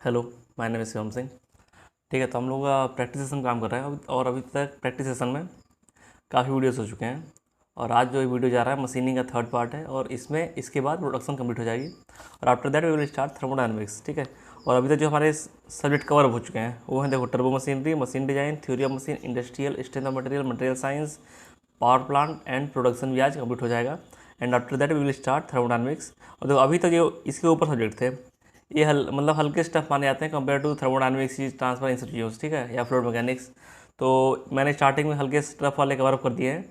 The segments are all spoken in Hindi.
Hello, my name is Shivam Singh. ठीक है, तो हम लोग का प्रैक्टिस सेशन काम कर रहे हैं और अभी तक प्रैक्टिस सेशन में काफ़ी वीडियोस हो चुके हैं। और आज जो वीडियो जा रहा है मशीनिंग का थर्ड पार्ट है और इसमें इसके बाद प्रोडक्शन कंप्लीट हो जाएगी और after that we will start thermodynamics. ठीक है, और अभी तक जो हमारे सब्जेक्ट कवर हो चुके हैं वो हैं, देखो, turbo machinery, machine design, theory of machine, industrial, strength of material, material science, power plant and production भी आज कंप्लीट हो जाएगा। And after that we will start thermodynamics. और देखो, अभी तक जो इसके ऊपर सब्जेक्ट थे ये मतलब हल्के स्टफ माने जाते हैं compare to thermodynamics, transfer institutes, ठीक है, या फ्लूइड मैकेनिक्स। तो मैंने स्टार्टिंग में हल्के स्टफ वाले कवर अप कर दिए हैं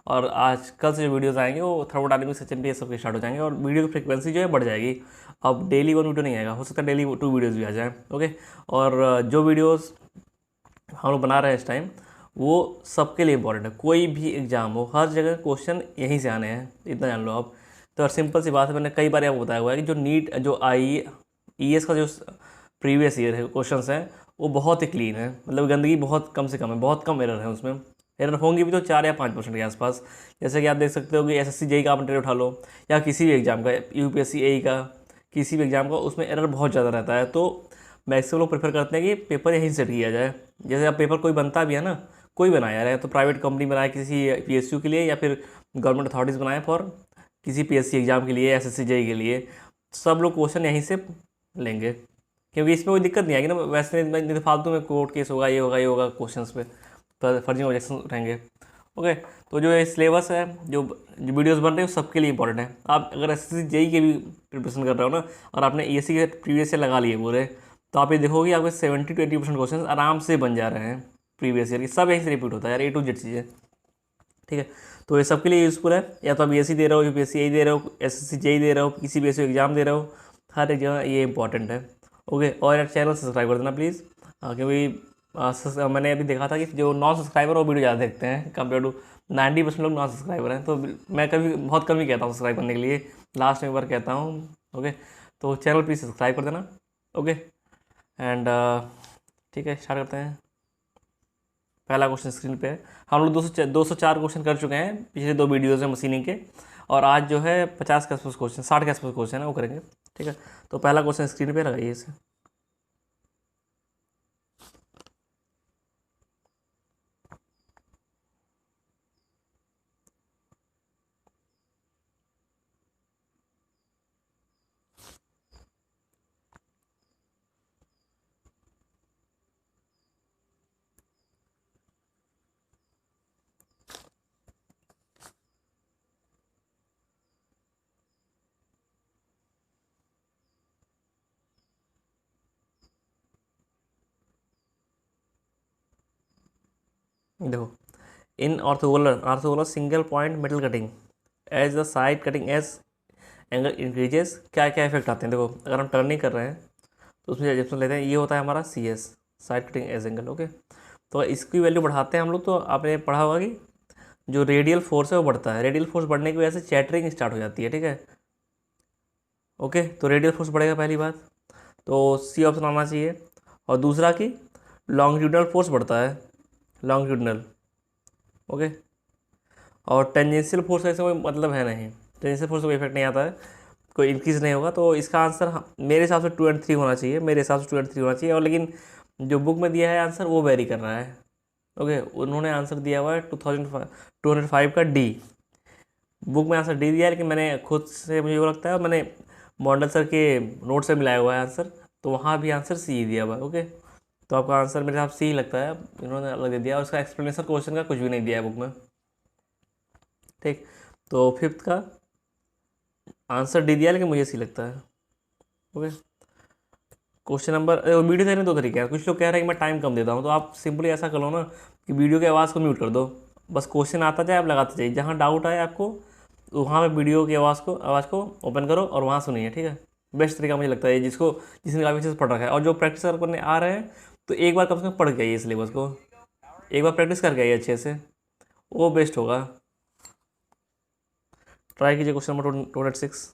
और आज कल से जो वीडियोस आएंगे वो थर्मोडायनेमिक्स, एचएमपी सबके स्टार्ट हो जाएंगे और वीडियो की फ्रिक्वेंसी जो है बढ़ जाएगी। अब डेली वन वीडियो नहीं आएगा, हो सकता है डेली 2 वीडियोज़ भी आ जाए। ओके, और जो वीडियोज़ हम लोग बना रहे हैं इस टाइम वो सबके लिए इंपॉर्टेंट है। कोई भी एग्जाम हो, हर जगह क्वेश्चन यहीं से आने हैं, इतना जान लो आप। तो सिंपल सी बात है, मैंने कई बार आपको बताया हुआ है कि जो नीट, जो IES का जो प्रीवियस ईयर है क्वेश्चन हैं वो बहुत ही क्लीन है, मतलब गंदगी बहुत कम से कम है, बहुत कम एरर है उसमें। एरर होंगी भी तो 4 या 5% के आसपास। जैसे कि आप देख सकते हो कि SSC जेई का आप मटेरियल उठा लो या किसी भी एग्जाम का, UPSC AE का, किसी भी एग्जाम का, उसमें एरर बहुत ज़्यादा रहता है। तो मैक्सिमम लोग प्रेफर करते हैं कि पेपर यहीं सेट किया जाए। जैसे अब पेपर कोई बनता भी है ना, कोई बनाया है तो प्राइवेट कंपनी बनाए किसी PSU के लिए या फिर गवर्नमेंट अथॉरिटीज़ बनाए फॉर किसी PSC एग्जाम के लिए, SSC जेई के लिए, सब लोग क्वेश्चन यहीं से लेंगे क्योंकि इसमें कोई दिक्कत नहीं आएगी ना। वैसे नहीं तो फालतू में कोर्ट केस होगा, ये होगा, ये होगा, क्वेश्चन पे तो फर्जी ऑब्जेक्शन रहेंगे। ओके, तो जो ये सिलेबस है, जो जो वीडियोस बन रहे हैं वो सबके लिए इंपॉर्टेंट है। आप अगर SSC जेई के भी प्रिपरेशन कर रहे हो ना और आपने ESC के प्रीवियस ईयर लगा लिए पूरे, तो आप ये देखोगे आपके 70-20% क्वेश्चन आराम से बन जा रहे हैं प्रीवियस ईयर की। सब यहीं से रिपीट होता है यार, A to Z चीज़ें। ठीक है, तो ये सबके लिए यूज़फुल है। या तो आप ESC दे रहे हो, UPSC दे रहे हो, SSC जेई दे रहे हो, किसी भी ऐसे एग्जाम दे रहे हो, हर एक जगह ये इंपॉर्टेंट है। ओके, और यार चैनल सब्सक्राइब कर देना प्लीज़, क्योंकि मैंने अभी देखा था कि जो नॉन सब्सक्राइबर वो वीडियो ज़्यादा देखते हैं कंपेयर टू 90% लोग नॉन सब्सक्राइबर हैं। तो मैं कभी बहुत कम ही कहता हूँ सब्सक्राइब करने के लिए, लास्ट में एक बार कहता हूँ। ओके, तो चैनल प्लीज़ सब्सक्राइब कर देना। ओके, एंड ठीक है, स्टार्ट करते हैं। पहला क्वेश्चन स्क्रीन पे है। हम लोग 204 क्वेश्चन कर चुके हैं पिछले 2 वीडियोज़ में मशीनिंग के, और आज जो है 50 के आसपास क्वेश्चन, 60 के आसपास क्वेश्चन है वो करेंगे। ठीक है, तो पहला क्वेश्चन स्क्रीन पे लगाइए इसे। देखो, in orthogonal single point metal cutting edge the side cutting edge angle increases, क्या क्या इफेक्ट आते हैं। देखो, अगर हम टर्निंग कर रहे हैं तो उसमें एग्जाम्पल लेते हैं, ये होता है हमारा CS, side cutting edge angle. Okay, तो इसकी वैल्यू बढ़ाते हैं हम लोग, तो आपने पढ़ा होगा कि जो रेडियल फोर्स है वो बढ़ता है। रेडियल फोर्स बढ़ने की वजह से चैटरिंग स्टार्ट हो जाती है। ठीक है, ओके, तो रेडियल फोर्स बढ़ेगा पहली बात, तो C ऑप्शन आना चाहिए। और दूसरा कि लॉन्गिट्यूडनल फोर्स बढ़ता है, लॉन्गिट्यूडनल। ओके, और टेंजेंशियल फोर्स का इससे कोई मतलब है नहीं, टेंजेंशियल फोर्स का कोई इफेक्ट नहीं आता है, कोई इंक्रीज नहीं होगा। तो इसका आंसर मेरे हिसाब से 2 और 3 होना चाहिए, मेरे हिसाब से 2 और 3 होना चाहिए। और लेकिन जो बुक में दिया है आंसर वो वेरी कर रहा है। ओके, उन्होंने आंसर दिया हुआ है 205 का D। बुक में आंसर D दिया है, लेकिन मैंने खुद से, मुझे वो लगता है, मैंने मॉडल सर के नोट से मिलाया हुआ है आंसर, तो वहाँ भी आंसर C दिया हुआ है। ओके, तो आपका आंसर मेरे हिसाब से ही लगता है, इन्होंने अलग दे दिया और उसका एक्सप्लेनेशन क्वेश्चन का कुछ भी नहीं दिया है बुक में। ठीक, तो फिफ्थ का आंसर D दिया, लेकिन मुझे सी लगता है। ओके, क्वेश्चन नंबर, वीडियो देखने 2 तरीके हैं। कुछ लोग कह रहे हैं कि मैं टाइम कम देता हूँ, तो आप सिंपली ऐसा कर लो ना कि वीडियो की आवाज़ को म्यूट कर दो, बस क्वेश्चन आता जाए, आप लगाते जाइए, जहाँ डाउट आए आपको वहाँ पे वीडियो की आवाज़ को ओपन करो और वहाँ सुनिए। ठीक है, बेस्ट तरीका मुझे लगता है, जिसने काफ़ी अच्छे से पढ़ रखा है। और जो प्रैक्टिस करने आ रहे हैं तो एक बार कम से कम पढ़ के आइए सिलेबस को, एक बार प्रैक्टिस करके आइए अच्छे से, वो बेस्ट होगा। ट्राई कीजिए क्वेश्चन नंबर 206।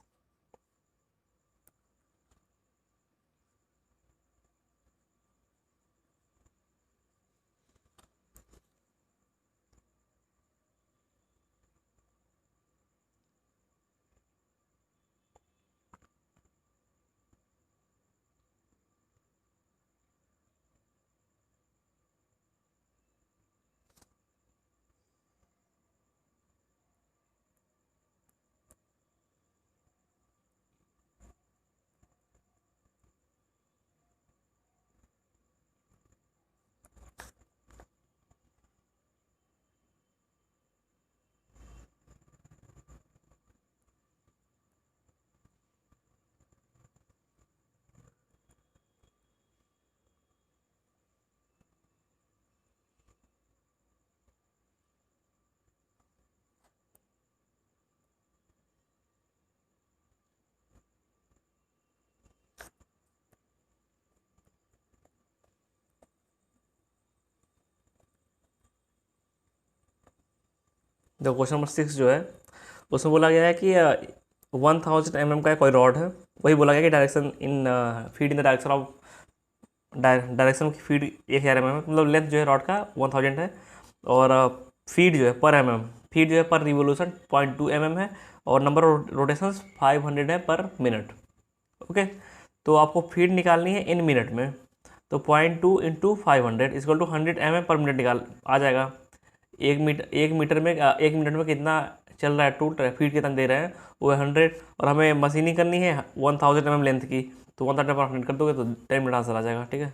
देखो क्वेश्चन नंबर 6 जो है उसमें बोला गया है कि 1000 mm का कोई रॉड है, वही बोला गया कि direction in feed in the direction of direction की फीड 1000 mm है, मतलब लेंथ जो है रॉड का 1000 है, और फीड जो है पर mm, फीड जो है पर रिवोल्यूशन 0.2 mm है, और नंबर ऑफ रोटेशंस 500 है पर मिनट। ओके, तो आपको फीड निकालनी है इन मिनट में, तो 0.2 into 500 equal to 100 mm per minute निकाल आ जाएगा। एक मिनट में कितना चल रहा है टू फीट कितना दे रहे हैं वो है 100, और हमें मशीनिंग करनी है 1000 mm लेंथ की, तो 1000 पर 100 कर दोगे तो 10 मिनट आंसर आ जाएगा। ठीक है,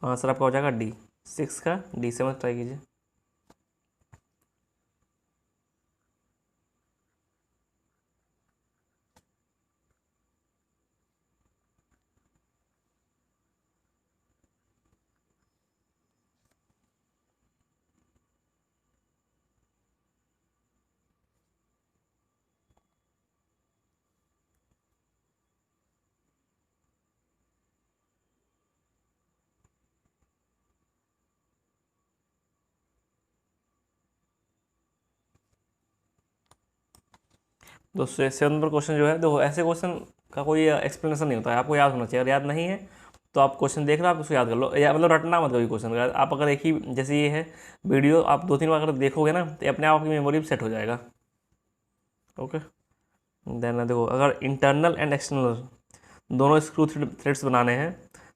तो आंसर आपका हो जाएगा डी 6 का, डी 7 ट्राई कीजिए। दोस्तों 7 नंबर क्वेश्चन जो है, देखो ऐसे क्वेश्चन का कोई एक्सप्लेनेशन नहीं होता है, आपको याद होना चाहिए। अगर याद नहीं है तो आप क्वेश्चन देख रहे हो, आप उसको याद कर लो, या मतलब रटना मत कभी क्वेश्चन का। आप अगर एक ही, जैसे ये है वीडियो, आप 2-3 बार अगर देखोगे ना तो अपने आप की मेमोरी में सेट हो जाएगा। ओके, देन देखो अगर इंटरनल एंड एक्सटर्नल दोनों स्क्रू थ्रेड्स बनाने हैं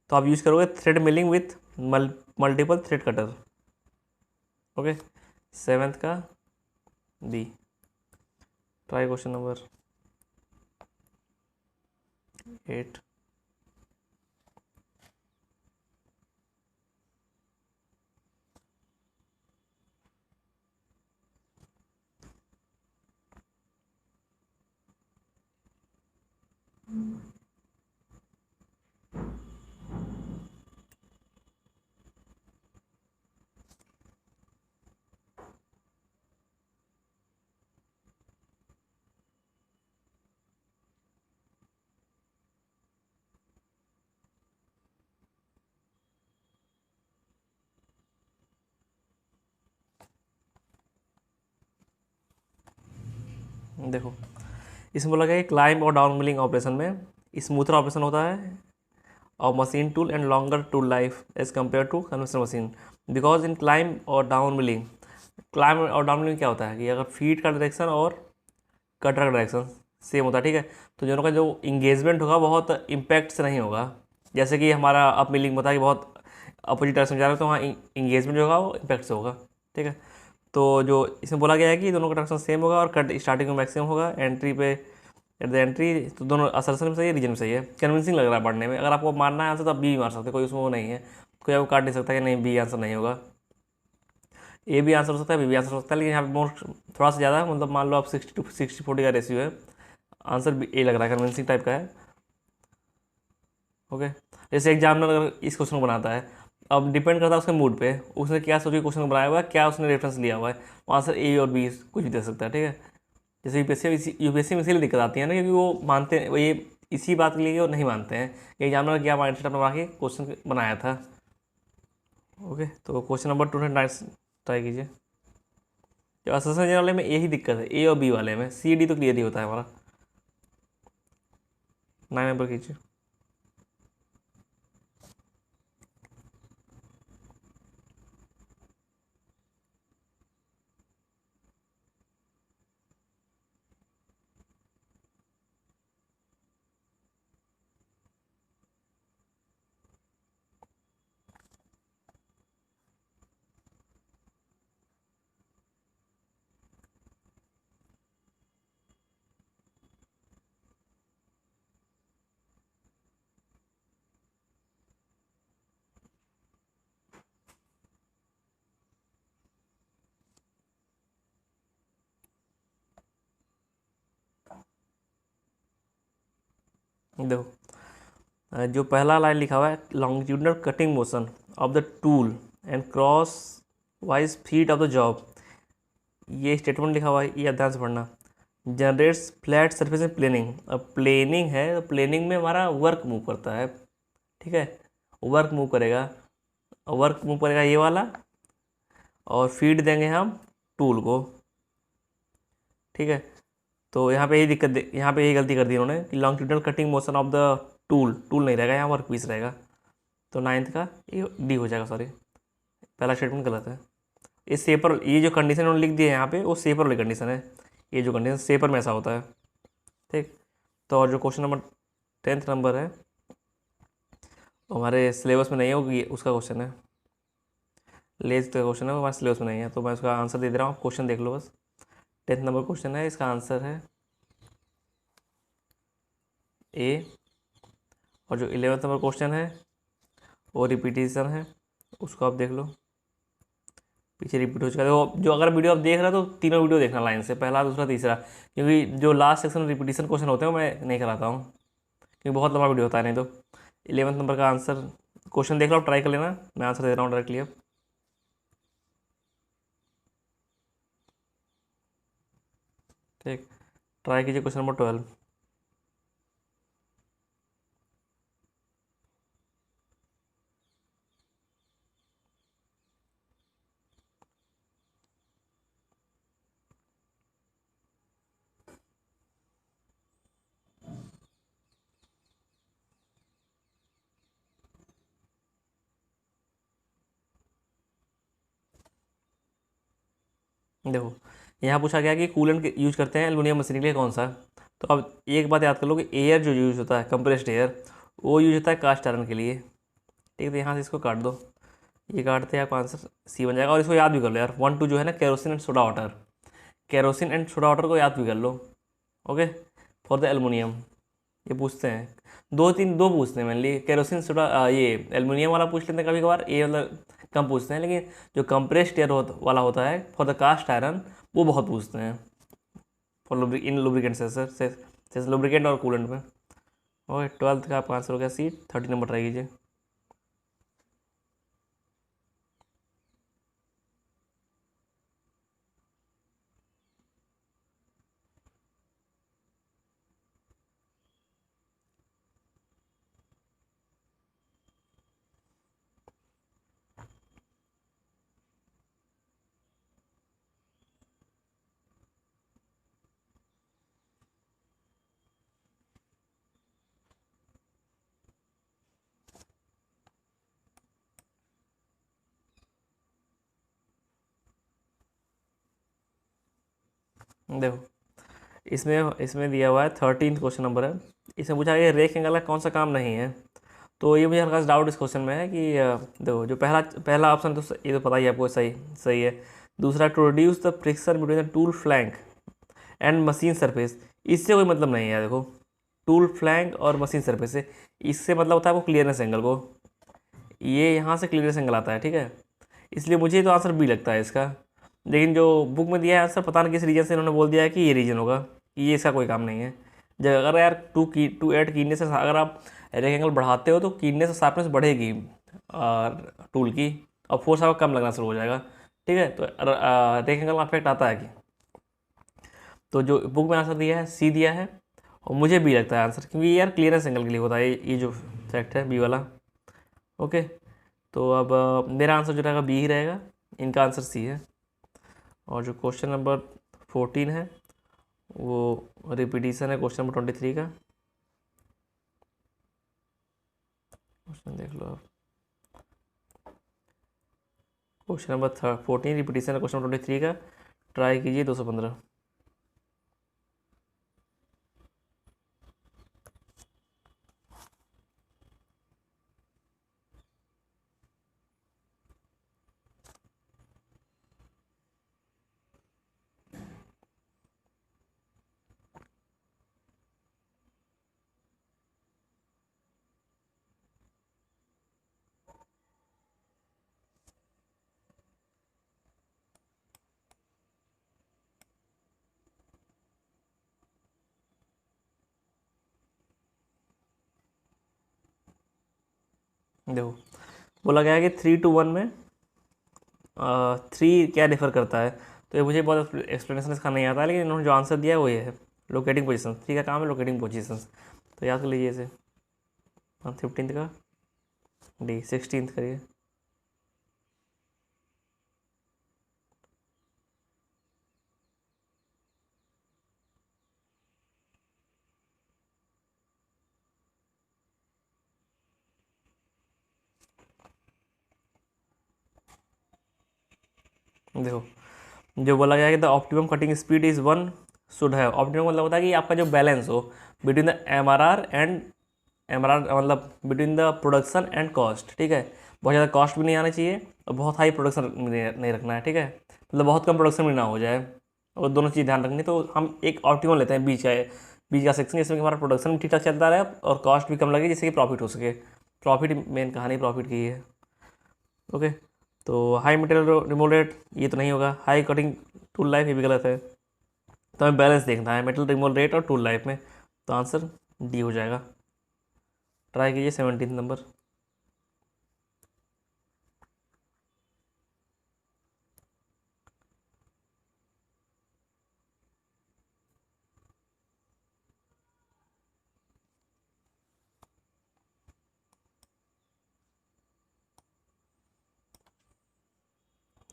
तो आप यूज़ करोगे thread milling with multiple thread cutter. Okay, 7th का बी, ट्राई क्वेश्चन नंबर 8। देखो इसमें बोला गया है क्लाइंब और डाउन मिलिंग ऑपरेशन में स्मूथर ऑपरेशन होता है और machine tool and longer tool life as compare to conventional machine, because in climb और डाउन मिलिंग, क्लाइंब और डाउन मिलिंग क्या होता है कि अगर फीड का डायरेक्शन और कटर का डायरेक्शन सेम होता है, ठीक है, तो दोनों का जो इंगेजमेंट होगा बहुत इम्पैक्ट से नहीं होगा। जैसे कि हमारा अप मिलिंग होता है कि बहुत अपोजिट डायरेक्शन जा रहा है, तो वहाँ इंगेजमेंट जो होगा वो इम्पैक्ट से होगा। ठीक है, तो जो इसमें बोला गया है कि दोनों का डायरेक्शन सेम होगा और कट स्टार्टिंग में मैक्सिमम होगा, एंट्री पे एट द एंट्री, तो दोनों असर्शन में सही है, रीजन में सही है। कन्विंसिंग लग रहा है पढ़ने में, अगर आपको मानना है आंसर तो आप बी भी मार सकते, कोई उसमें वो नहीं है, कोई आपको काट नहीं सकता कि नहीं बी आंसर नहीं होगा। ए भी आंसर हो सकता है, बी भी आंसर हो सकता है, लेकिन यहाँ पे मोस्ट थोड़ा सा ज़्यादा है, मतलब मान लो आप 60-40 का रेशियो है, आंसर भी ए लग रहा है, कन्विंसिंग टाइप का है। ओके, जैसे एग्जामिनर अगर इस क्वेश्चन को बनाता है, अब डिपेंड करता है उसके मूड पे, उसने क्या सोच के क्वेश्चन को बनाया हुआ है, क्या उसने रेफरेंस लिया हुआ है, वो आंसर ए और बी कुछ भी दे सकता है। ठीक है, जैसे यूपीएससी में इसीलिए दिक्कत आती है ना, क्योंकि वो मानते हैं, वो ये इसी बात के लिए वो नहीं मानते हैं कि एग्जामिनर क्या माइंड सेट अपना बना के क्वेश्चन बनाया था। ओके, तो क्वेश्चन नंबर 209 ट्राई कीजिए। जो असिस्टेंट वाले में यही दिक्कत है, ए और बी वाले में, सी डी तो क्लियर ही होता है हमारा। 9 नंबर कीजिए। देखो जो पहला लाइन लिखा हुआ है, longitudinal cutting motion of the tool and cross wise feet of the job, ये स्टेटमेंट लिखा हुआ है, ये ध्यान से पढ़ना। जनरेट्स फ्लैट सरफेस में प्लेनिंग, अब प्लेनिंग है तो प्लेनिंग में हमारा वर्क मूव करता है। ठीक है, वर्क मूव करेगा, वर्क मूव करेगा ये वाला, और फीड देंगे हम टूल को। ठीक है। तो यहाँ पे यही यहाँ पे यही गलती कर दी उन्होंने कि longitudinal cutting motion of the tool नहीं रहेगा, यहाँ वर्क पीस रहेगा। तो 9th का ये डी हो जाएगा, सॉरी पहला स्टेटमेंट गलत है। ये सेपर, ये जो कंडीशन उन्होंने लिख दी है यहाँ पे वो सेपर वाली कंडीशन है, ये जो कंडीशन सेपर में ऐसा होता है, ठीक। तो और जो क्वेश्चन नंबर 10th नंबर है हमारे सिलेबस में नहीं है, वो उसका क्वेश्चन है, लेज का क्वेश्चन है, वो हमारे सिलेबस में नहीं है, तो मैं उसका आंसर दे दे रहा हूँ, क्वेश्चन देख लो बस। 10th नंबर क्वेश्चन है, इसका आंसर है ए। और जो 11th नंबर क्वेश्चन है वो रिपीटिशन है, उसको आप देख लो, पीछे रिपीट हो चुका है। तो जो अगर वीडियो आप देख रहे हो तो तीनों वीडियो देखना लाइन से, पहला दूसरा तीसरा, क्योंकि जो लास्ट सेक्शन में रिपीटिशन क्वेश्चन होते हैं वो मैं नहीं कराता हूँ, क्योंकि बहुत लंबा वीडियो होता है नहीं तो। 11th नंबर का आंसर क्वेश्चन देख लो, ट्राई कर लेना, मैं आंसर दे रहा हूँ डायरेक्टली अब। ठीक, ट्राई कीजिए क्वेश्चन नंबर 12। देखो यहाँ पूछा गया कि कूलेंट यूज करते हैं एल्युमिनियम मशीन के लिए कौन सा। तो अब एक बात याद कर लो कि एयर जो यूज होता है, कंप्रेस्ड एयर, वो यूज होता है कास्ट आयरन के लिए, ठीक है। तो यहाँ से इसको काट दो, ये काटते हैं, आपका आंसर सी बन जाएगा। और इसको याद भी कर लो यार, 1 2 जो है ना, kerosene and soda water, kerosene and soda water को याद भी कर लो, ओके, फॉर द एल्युमिनियम। ये पूछते हैं, दो पूछते हैं मेनली, केरोसिन सोडा, ये एल्युमिनियम वाला पूछ लेते हैं कभी कभार, ये वाला कम पूछते हैं, लेकिन जो कंप्रेस्ड एयर वाला होता है फॉर द कास्ट आयरन, वो बहुत पूछते हैं फॉर इन लुब्रिकेंट से लुब्रिकेंट और कूलेंट में। ओके, 12th का आपका आंसर हो गया सी। 30 नंबर ट्राई कीजिए। देखो इसमें इसमें दिया हुआ है 13th क्वेश्चन नंबर है, इसमें पूछा गया रेक एंगल का कौन सा काम नहीं है। तो ये मुझे हल्का सा डाउट इस क्वेश्चन में है कि देखो जो पहला पहला ऑप्शन तो ये तो पता ही है आपको, सही सही है। दूसरा, to reduce the friction between the tool flank and machine surface, इससे कोई मतलब नहीं है। देखो टूल फ्लैंक और मशीन सरफेस से, इससे मतलब होता है आपको क्लियरनेस एंगल को, ये यहाँ से क्लियरनेस एंगल आता है, ठीक है। इसलिए मुझे तो आंसर बी लगता है इसका। लेकिन जो बुक में दिया है आंसर, पता नहीं किस रीजन से इन्होंने बोल दिया है कि ये रीजन होगा, कि ये इसका कोई काम नहीं है। जब अगर यार टू एड कीनेस, अगर आप रेक्टेंगल बढ़ाते हो तो कीनेस और शार्पनेस बढ़ेगी और टूल की, और फोर्स आपका कम लगना शुरू हो जाएगा, ठीक है। तो रेक्टेंगल का इफेक्ट आता है कि, तो जो बुक में आंसर दिया है सी दिया है, और मुझे बी लगता है आंसर, क्योंकि ये यार क्लियरेंस एंगल के लिए होता है ये जो फैक्ट है बी वाला, ओके। तो अब मेरा आंसर जो रहेगा बी ही रहेगा, इनका आंसर सी है। और जो क्वेश्चन नंबर 14 है वो रिपीटिशन है क्वेश्चन नंबर 23 का, क्वेश्चन देख लो आप। क्वेश्चन नंबर 14 रिपीटिशन है क्वेश्चन नंबर 23 का, ट्राई कीजिए 215। देखो बोला गया है कि 3 to 1 में 3 क्या डिफर करता है। तो ये मुझे बहुत एक्सप्लेनेशन इसका नहीं आता है, लेकिन इन्होंने जो आंसर दिया है वो ये है, लोकेटिंग पोजीशन। 3 का काम है लोकेटिंग पोजीशन, तो याद कर लीजिए इसे। 15th का डी, 16th करिए। देखो जो बोला गया है कि the optimum cutting speed is 1 should have. Optimum मतलब होता है कि आपका जो बैलेंस हो between the MRR and MRR मतलब between the production and cost, ठीक है। बहुत ज़्यादा कॉस्ट भी नहीं आना चाहिए और बहुत हाई प्रोडक्शन नहीं रखना है, ठीक है। मतलब बहुत कम प्रोडक्शन भी ना हो जाए, और दोनों चीज़ ध्यान रखनी। तो हम एक ऑप्टिमम लेते हैं बीच का सेक्शन, जिसमें कि हमारा प्रोडक्शन भी ठीक ठाक चलता रहे और कॉस्ट भी कम लगे, जिससे कि प्रॉफिट हो सके। प्रॉफिट मेन कहानी प्रॉफिट की है। ओके, तो हाई मटेरियल रिमूवल रेट ये तो नहीं होगा। हाई कटिंग टूल लाइफ ये भी गलत है। तो हमें बैलेंस देखना है मेटेरियल रिमूवल रेट और टूल लाइफ में। तो आंसर डी हो जाएगा। ट्राई कीजिए 17 नंबर।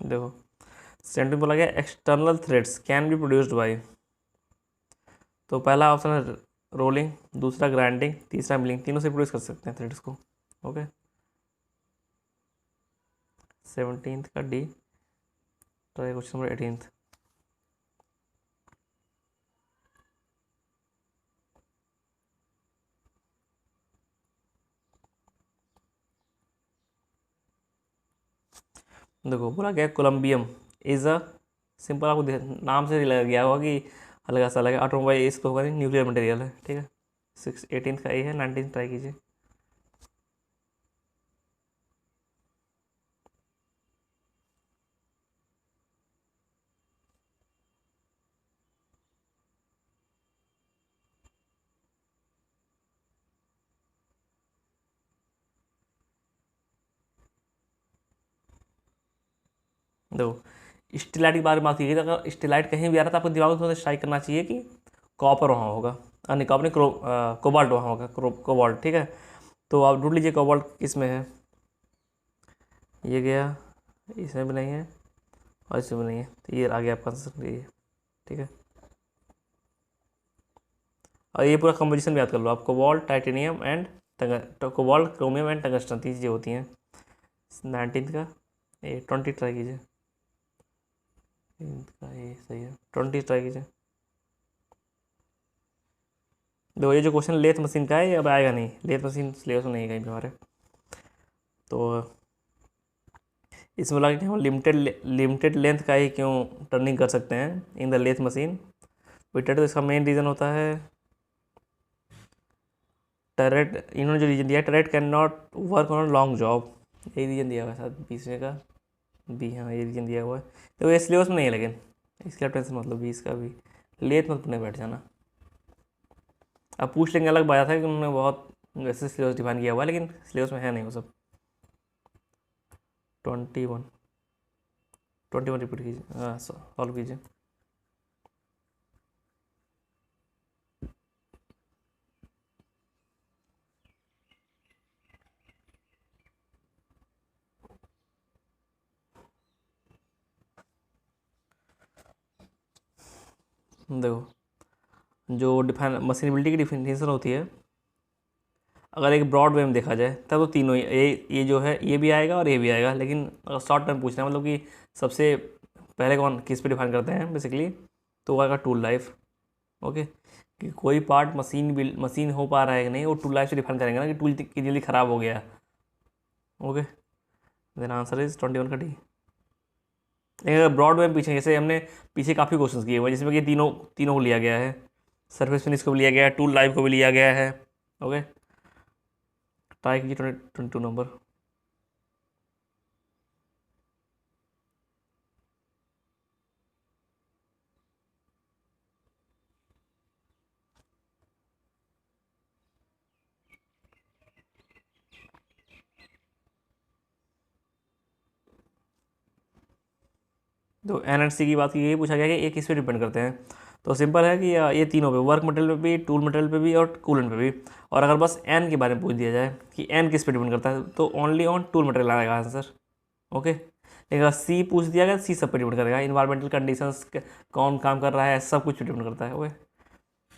देखो सेंटेंस बोला गया external threads can be produced by. तो पहला ऑप्शन है रोलिंग, दूसरा ग्राइंडिंग, तीसरा मिलिंग। तीनों से प्रोड्यूस कर सकते हैं थ्रेड्स को। ओके, 17 का डी। Try question number 18। देखो बोला गया कोलम्बियम इज़ अ सिंपल, आपको नाम से ही लग गया होगा कि हल्का सा लगा। ऑटोमोबाइल इसको होगा नहीं, न्यूक्लियर मटेरियल है, ठीक है। 18 का ए है। 19 ट्राई कीजिए। देखो स्टेलाइट के बारे में बात की गई, तो अगर स्टेलाइट कहीं भी आ रहा था आपको दिमाग में थोड़ा स्ट्राइक करना चाहिए कि कॉपर वहाँ होगा, नहीं कॉपर नहीं, कोबाल्ट वहाँ होगा, कोबाल्ट, ठीक है। तो आप ढूंढ लीजिए कोबाल्ट किस में है। ये गया, इसमें भी नहीं है और इसमें भी नहीं है, तो ये आ गया आपका आंसर, ये ठीक है। और ये पूरा कंपोजिशन भी याद कर लो आप। Cobalt, titanium and cobalt, chromium and tungsten, तीन चीज़ें होती हैं। 19 का ये 20 ट्राई कीजिए। का ये सही है। 20 ट्राई कीजिए। देखो ये जो क्वेश्चन लेथ मशीन का है ये अब आएगा नहीं, लेथ मशीन सिलेबस में नहीं है कहीं भी हमारे। तो इसमें बोला कि हम लिमिटेड लेंथ का ही क्यों टर्निंग कर सकते हैं इन द लेथ मशीन विटेड। तो इसका मेन रीज़न होता है टरेट। इन्होंने जो रीज़न दिया है, turret can not work on long job, यही रीज़न दिया हुआ है शायद 20वें का बी। हाँ ये रीज़न दिया हुआ है। तो ये सिलेबस में नहीं है, लेकिन इसका टेंशन मतलब 20 का भी लेथ मत पढ़ने बैठ जाना। अब पूछ लेंगे, अलग बात है कि उन्होंने बहुत वैसे सिलेबस डिफाइन किया हुआ है, लेकिन सिलेबस में है नहीं वो सब। 21 21 रिपीट कीजिए, हाँ सॉल्व कीजिए। देखो जो डिफाइन मशीनबिलिटी की डिफिनेशन होती है, अगर एक ब्रॉड वे में देखा जाए तब तो तीनों ये जो है ये भी आएगा और ये भी आएगा। लेकिन अगर शॉर्ट टर्म पूछना है, मतलब कि सबसे पहले कौन किस पे डिफाइन करते हैं बेसिकली, तो वो आएगा टूल लाइफ। ओके, कि कोई पार्ट मशीन हो पा रहा है कि नहीं, वो टूल लाइफ से डिफाइन करेंगे ना, कि टूल की जल्दी ख़राब हो गया। ओके, देन आंसर इज 21 का डी। अगर ब्रॉड वे में पीछे, जैसे हमने पीछे काफ़ी क्वेश्चंस किए हुए हैं जिसमें कि तीनों तीनों को लिया गया है, सरफेस फिनिश को भी लिया गया है, टूल लाइफ को भी लिया गया है। ओके, ट्राई कीजिए 22 नंबर। तो एन एंड सी की बात की गई, पूछा गया कि ये किस पे डिपेंड करते हैं। तो सिंपल है कि ये तीनों पे, वर्क मटेरियल पे भी, टूल मटेरियल पे भी और कूलेंट पे भी। और अगर बस एन के बारे में पूछ दिया जाए कि एन किस पे डिपेंड करता है, तो ओनली ऑन टूल मटेरियल आएगा आंसर। ओके, लेकिन अगर सी पूछ दिया गया, सी सब पे डिपेंड करेगा। इन्वायरमेंटल कंडीशंस, कौन काम कर रहा है, सब कुछ पे डिपेंड करता है। ओके,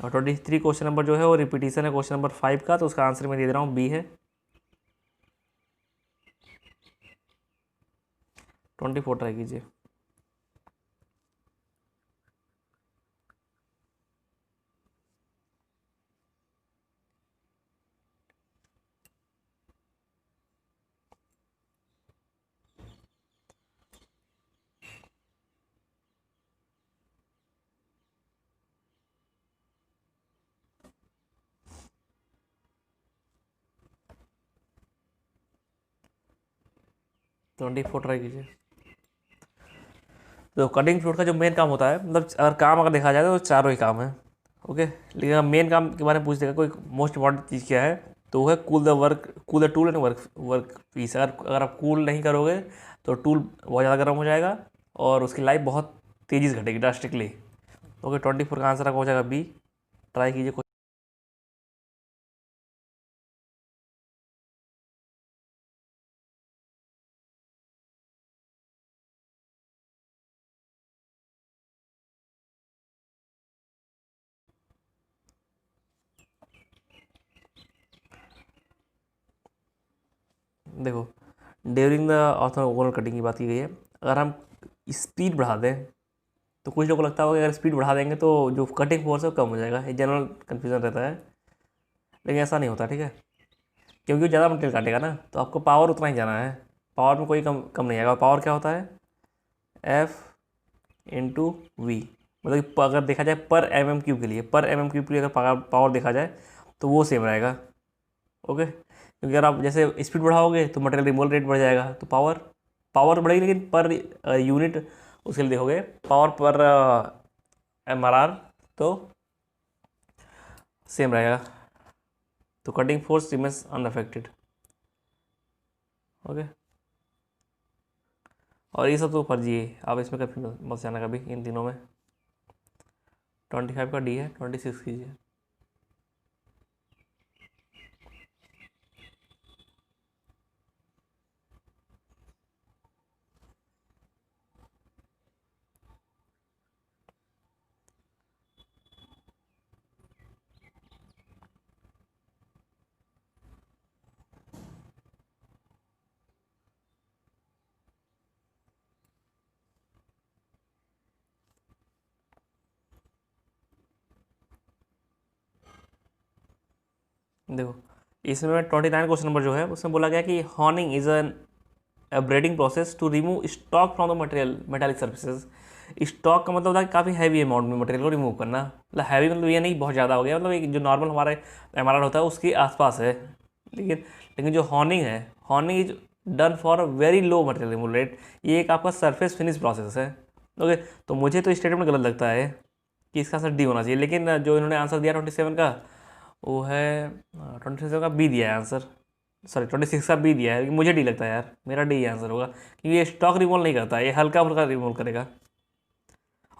और 23 क्वेश्चन नंबर जो है वो रिपीटिशन है क्वेश्चन नंबर 5 का, तो उसका आंसर मैं दे रहा हूँ बी है। 24 ट्राई कीजिए। 24 ट्राई कीजिए। तो कटिंग फ्लूइड का जो मेन काम होता है, मतलब अगर काम अगर देखा जाए तो चारों ही काम है। ओके, लेकिन अगर मेन काम के बारे में पूछ देगा कोई, मोस्ट इंपॉर्टेंट चीज़ क्या है, तो वो है cool the work, cool the tool and work piece. अगर आप कूल नहीं करोगे तो टूल बहुत ज़्यादा गर्म हो जाएगा और उसकी लाइफ बहुत तेज़ी से घटेगी ड्रास्टिकली। ओके, 24 का आंसर आपका हो जाएगा बी। ट्राई कीजिए। देखो, during the ortho overall cutting की बात की गई है। अगर हम स्पीड बढ़ा दें तो कुछ लोगों को लगता होगा कि अगर स्पीड बढ़ा देंगे तो जो कटिंग फोर्स है वो कम हो जाएगा, ये जनरल कन्फ्यूजन रहता है। लेकिन ऐसा नहीं होता, ठीक है, क्योंकि वो ज़्यादा मटेरियल काटेगा ना, तो आपको पावर उतना ही जाना है। पावर में कोई कम कम नहीं आएगा। पावर क्या होता है, एफ इंटू वी। मतलब कि अगर देखा जाए पर एम एम क्यूब के लिए, पर एम एम क्यूब के लिए अगर पावर देखा जाए तो वो सेम रहेगा। ओके, क्योंकि अगर आप जैसे स्पीड बढ़ाओगे तो मटेरियल रिमूवल रेट बढ़ जाएगा, तो पावर पावर बढ़ेगी, लेकिन पर यूनिट उसके लिए देखोगे पावर पर एम आर आर तो सेम रहेगा। तो cutting force remains unaffected. Okay, और ये सब तो फर्जी है, आप इसमें कभी मत जाना कभी इन तीनों में। 25 का डी है, 26 कीजिए। देखो, इसमें 29 क्वेश्चन नंबर जो है उसमें बोला गया कि honing is an abrading process to remove stock from the material metallic surfaces. Stock का मतलब होता है काफ़ी हैवी अमाउंट में मटेरियल को रिमूव करना। मतलब हैवी मतलब ये नहीं बहुत ज़्यादा हो गया, मतलब एक जो नॉर्मल हमारे एम होता है उसके आसपास है। लेकिन लेकिन जो हॉर्निंग है, horning is done for very low material remove rate. ये एक आपका सरफेस फिनिश प्रोसेस है। ओके, तो मुझे तो स्टेटमेंट गलत लगता है कि इसका आंसर डी होना चाहिए, लेकिन जो इन्होंने आंसर दिया 27 का वो है 27 का बी दिया है आंसर। सॉरी, 26 का बी दिया है, लेकिन मुझे डी लगता है यार, मेरा डी आंसर होगा, क्योंकि ये स्टॉक रिमूव नहीं करता, ये हल्का फुल्का रिमूव करेगा।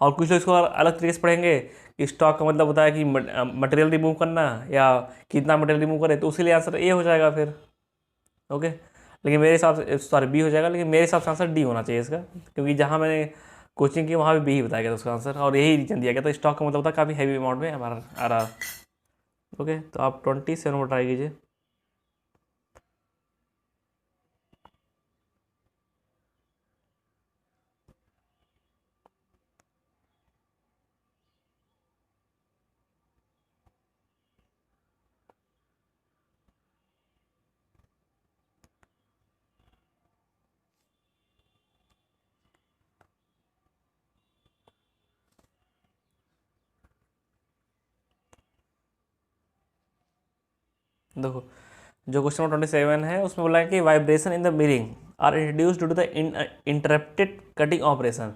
और कुछ लोग इसको अलग तरीके से पढ़ेंगे कि स्टॉक का मतलब होता है कि मटेरियल रिमूव करना या कितना मटेरियल रिमूव करे, तो उसके लिए आंसर ए हो जाएगा फिर। ओके, लेकिन मेरे हिसाब से सॉरी बी हो जाएगा, लेकिन मेरे हिसाब से आंसर डी होना चाहिए इसका, क्योंकि जहाँ मैंने कोचिंग की वहाँ भी बी ही बताया गया था उसका आंसर, और यही रीजन दिया गया था, स्टॉक का मतलब होता है काफ़ी हैवी अमाउंट में हमारा आ रहा। ओके, तो आप 27 पर ट्राई कीजिए। देखो, जो क्वेश्चन नंबर 27 है उसमें बोला है कि vibration in the milling are introduce due to the interrupted cutting operation.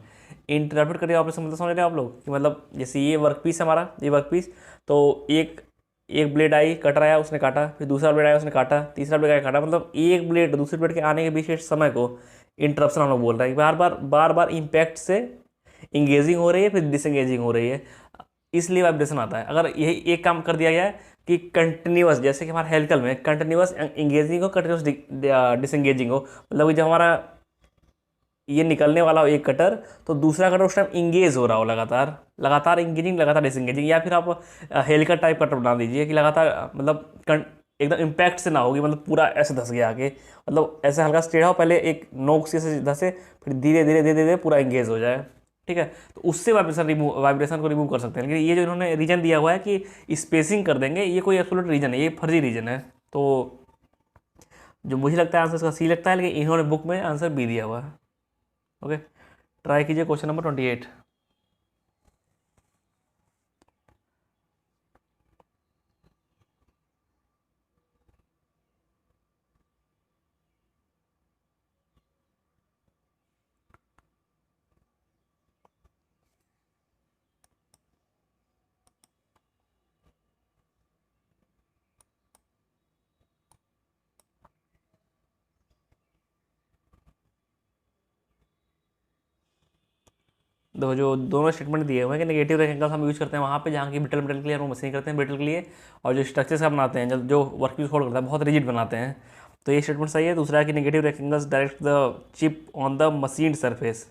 Interrupted cutting operation मतलब समझ रहे हो आप लोग कि मतलब जैसे ये वर्क पीस है हमारा, ये वर्क पीस, तो एक एक ब्लेड आई, कटर आया, उसने काटा, फिर दूसरा ब्लेड आया, उसने काटा, तीसरा ब्लेड आया, काटा, मतलब एक ब्लेड दूसरे ब्लेड के आने के बीच के समय को इंटरप्शन हम लोग बोल रहे हैं। बार बार इम्पैक्ट से इंगेजिंग हो रही है, फिर डिसंगेजिंग हो रही है, इसलिए वाइब्रेशन आता है। अगर यही एक काम कर दिया गया है कि कंटिन्यूअस, जैसे कि हमारे हेलिकल में कंटिन्यूअस इंगेजिंग हो, कंटिन्यूअस डिसंगेजिंग हो, मतलब कि जब हमारा ये निकलने वाला हो एक कटर, तो दूसरा कटर उस टाइम इंगेज हो रहा हो, लगातार लगातार इंगेजिंग लगातार डिसंगेजिंग, या फिर आप हेलिकल टाइप कटर बना दीजिए कि लगातार मतलब एकदम इम्पैक्ट से ना होगी, मतलब पूरा ऐसे धस गया आगे, मतलब ऐसे हल्का स्ट्रेट हो, पहले एक नोक से ऐसे धसे, फिर धीरे धीरे धीरे धीरे पूरा इंगेज हो जाए। ठीक है, तो उससे वाइब्रेशन को रिमूव कर सकते हैं। लेकिन ये जो इन्होंने रीजन दिया हुआ है कि स्पेसिंग कर देंगे, ये कोई एब्सोल्यूट रीजन है, ये फर्जी रीजन है। तो जो मुझे लगता है आंसर इसका सी लगता है, लेकिन इन्होंने बुक में आंसर बी दिया हुआ है। ओके, ट्राई कीजिए क्वेश्चन नंबर 28। दो जो दोनों स्टेटमेंट दिए हुए हैं कि नेगेटिव रेक्टेंगल्स हम यूज़ करते हैं वहाँ पे जहाँ की ब्रिटल मेटल के लिए, हम मशीन करते हैं ब्रिटल के लिए, और जो स्ट्रक्चर्स हम बनाते हैं जो वर्क पीस होल्ड करता है बहुत रिजिड बनाते हैं, तो ये स्टेटमेंट सही है। दूसरा है कि negative rectangles direct the chip on the machine surface,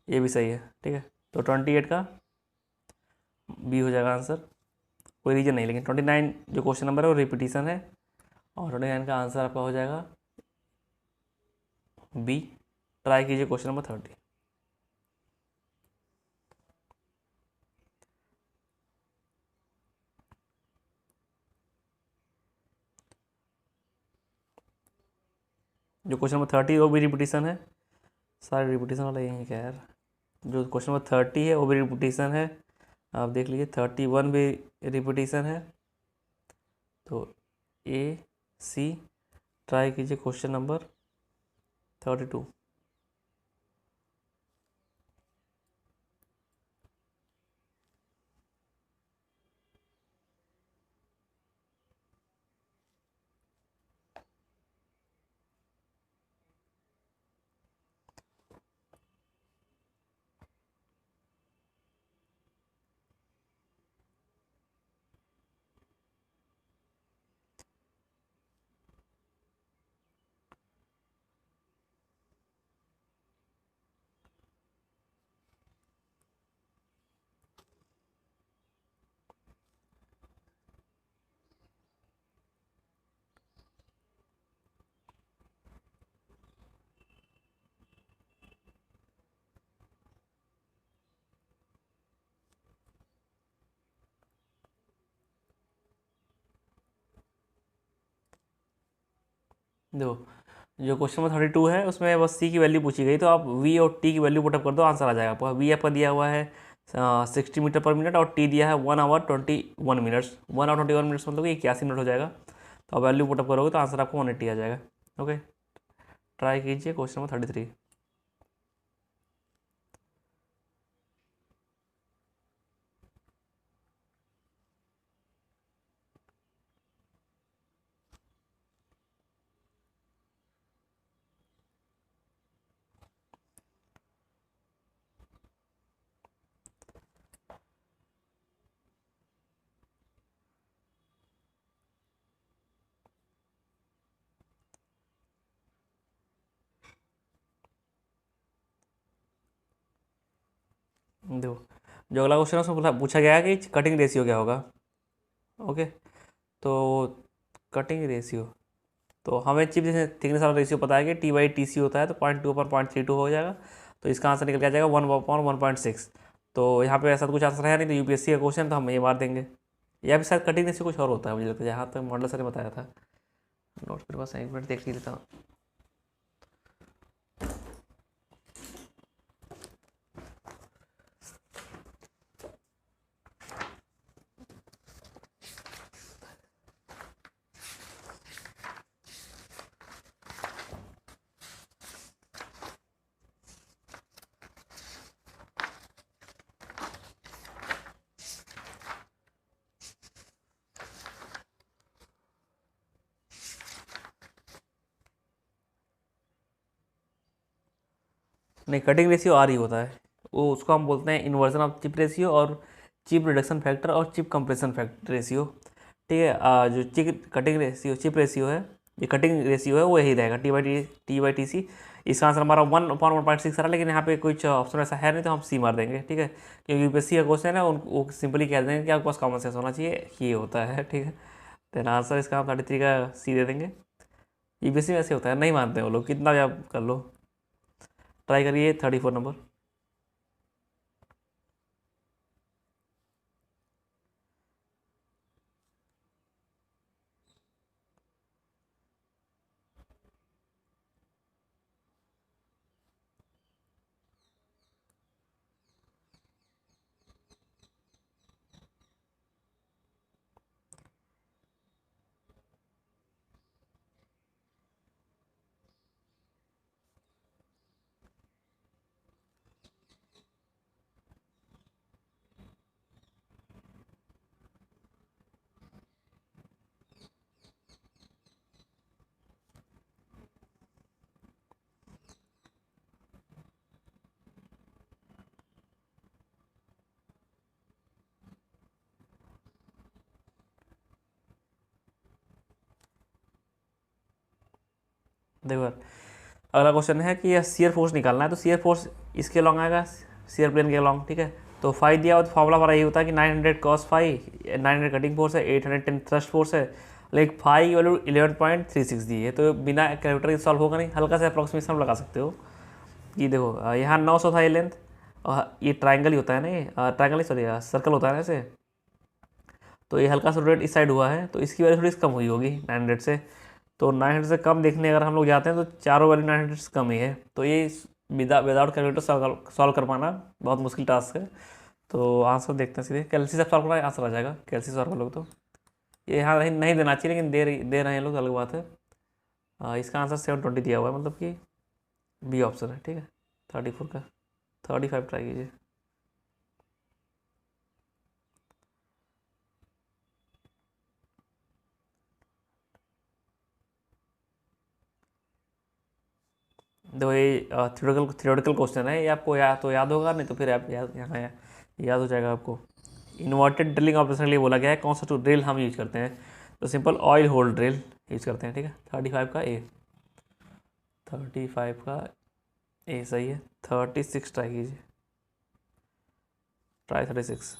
ये भी सही है। ठीक है, तो 28 का बी हो जाएगा आंसर, कोई रीजन नहीं। लेकिन 29 जो क्वेश्चन नंबर है वो रिपीटिशन है, और 29 का आंसर आपका हो जाएगा बी। ट्राई कीजिए क्वेश्चन नंबर 30। जो क्वेश्चन नंबर 30 वो भी रिपीटिशन है, सारे रिपीटिशन वाला यही है क्या यार। जो क्वेश्चन नंबर 30 है वो भी रिपीटिशन है, आप देख लीजिए। 31 भी रिपीटिशन है, तो ए सी। ट्राई कीजिए क्वेश्चन नंबर 32। देखो, जो क्वेश्चन नंबर 32 है उसमें बस सी की वैल्यू पूछी गई, तो आप वी और टी की वैल्यू पुटअप कर दो, आंसर आ जाएगा आपका। वी आपका दिया हुआ है 60 मीटर पर मिनट, और टी दिया है 1 आवर 21 मिनट्स। 1 आवर 21 मिनट्स मतलब कि 81 मिनट हो जाएगा। तो आप वैल्यू पुटअप करोगे तो आंसर आपको 180 आ जाएगा। ओके, ट्राई कीजिए क्वेश्चन नंबर 33। देखो, जो अगला क्वेश्चन है उसमें पूछा गया है कि कटिंग रेशियो क्या होगा। ओके, तो कटिंग रेशियो, तो हमें चिप जैसे थिकनेस वाला रेशियो पता है कि T/TC होता है, तो 0.2/0.32 हो जाएगा। तो इसका आंसर निकल के आ जाएगा 1/1.6। तो यहाँ पे ऐसा तो कुछ आंसर है नहीं, तो यूपीएससी का क्वेश्चन तो हम ये मार देंगे। या फिर शायद कटिंग रेशियो कुछ और होता है, मुझे लगता है जहाँ तक मॉडल सर ने बताया था। नोट्स मेरे पास 1 मिनट देख लेता हूँ। नहीं, कटिंग रेशियो आर ही होता है, वो उसको हम बोलते हैं इन्वर्जन ऑफ चिप रेशियो, और चिप रिडक्शन फैक्टर, और चिप कंप्रेशन फैक्टर रेशियो। ठीक है, जो चिप रेशियो है, ये कटिंग रेशियो है, वो यही रहेगा T/TC। इसका आंसर हमारा 1/1.6 आ रहा है, लेकिन यहाँ पे कुछ ऑप्शन ऐसा है नहीं, तो हम सी मार देंगे। ठीक है, क्योंकि यूपीएससी का क्वेश्चन है, वो सिंपली कह देंगे कि आपके पास कॉमन सेंस होना चाहिए, ये होता है। ठीक है, देन आंसर इसका हम 33 का सी दे देंगे। यूपीएससी में ऐसे होता है, नहीं मानते वो लोग, कितना भी आप कर लो। ट्राई करिए 34 नंबर। देखो यार, अगला क्वेश्चन है कि शियर फोर्स निकालना है, तो शियर फोर्स इसके लॉन्ग आएगा, शियर प्लेन के लॉन्ग, ठीक है। तो फाइव दिया हुआ, तो फॉर्मूला हमारा ये होता है कि 900 कॉस फाइव, 900 कटिंग फोर्स है, 810 थ्रस्ट फोर्स है, लेकिन फाइव की वैल्यू 11.36 दी है, तो बिना कैलकुलेटर के सॉल्व होगा नहीं। हल्का सा अप्रॉक्सीमेशन लगा सकते हो कि देखो यहाँ 900 था ये लेंथ, और ये ट्राइंगल ही होता है ना, ये ट्राइंगल नहीं, सॉरी सर्कल होता है ना ऐसे, तो ये हल्का सा रोटेट इस साइड हुआ है, तो इसकी वैल्यू थोड़ी कम हुई होगी 900 से। तो 900 से कम देखने अगर हम लोग जाते हैं तो चारों वैल्यू 900 से कम ही है, तो ये विदाउट कैलकुलेटर सॉल्व कर पाना बहुत मुश्किल टास्क है। तो आंसर देखते हैं सीधे, कैलसी से सॉल्व करना आंसर आ जाएगा, कैलसी सॉल्व कर लोग तो। ये यहाँ नहीं देना चाहिए, लेकिन दे रहे हैं लोग, अलग बात है। इसका आंसर 720 दिया हुआ है, मतलब कि बी ऑप्शन है, ठीक है। 34 का 35 ट्राई कीजिए। देखो ये थ्योरेटिकल क्वेश्चन है, ये आपको या तो याद होगा, नहीं तो फिर आप याद हो जाएगा आपको। इन्वर्टेड ड्रिलिंग ऑपरेशन के लिए बोला गया है, कौन सा टू ड्रिल हम यूज करते हैं, तो simple oil hole drill use करते हैं, ठीक है। 35 का ए, 35 का ए सही है। 36 ट्राई कीजिए, ट्राई 36।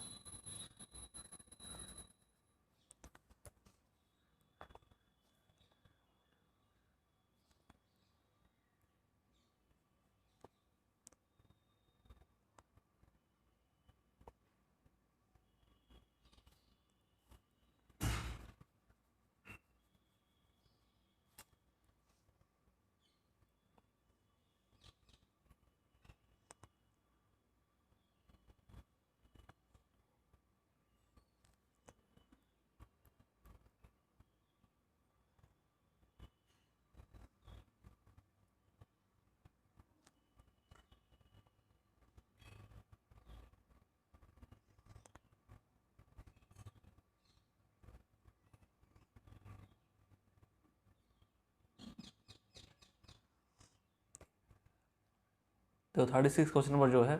तो 36 क्वेश्चन नंबर जो है,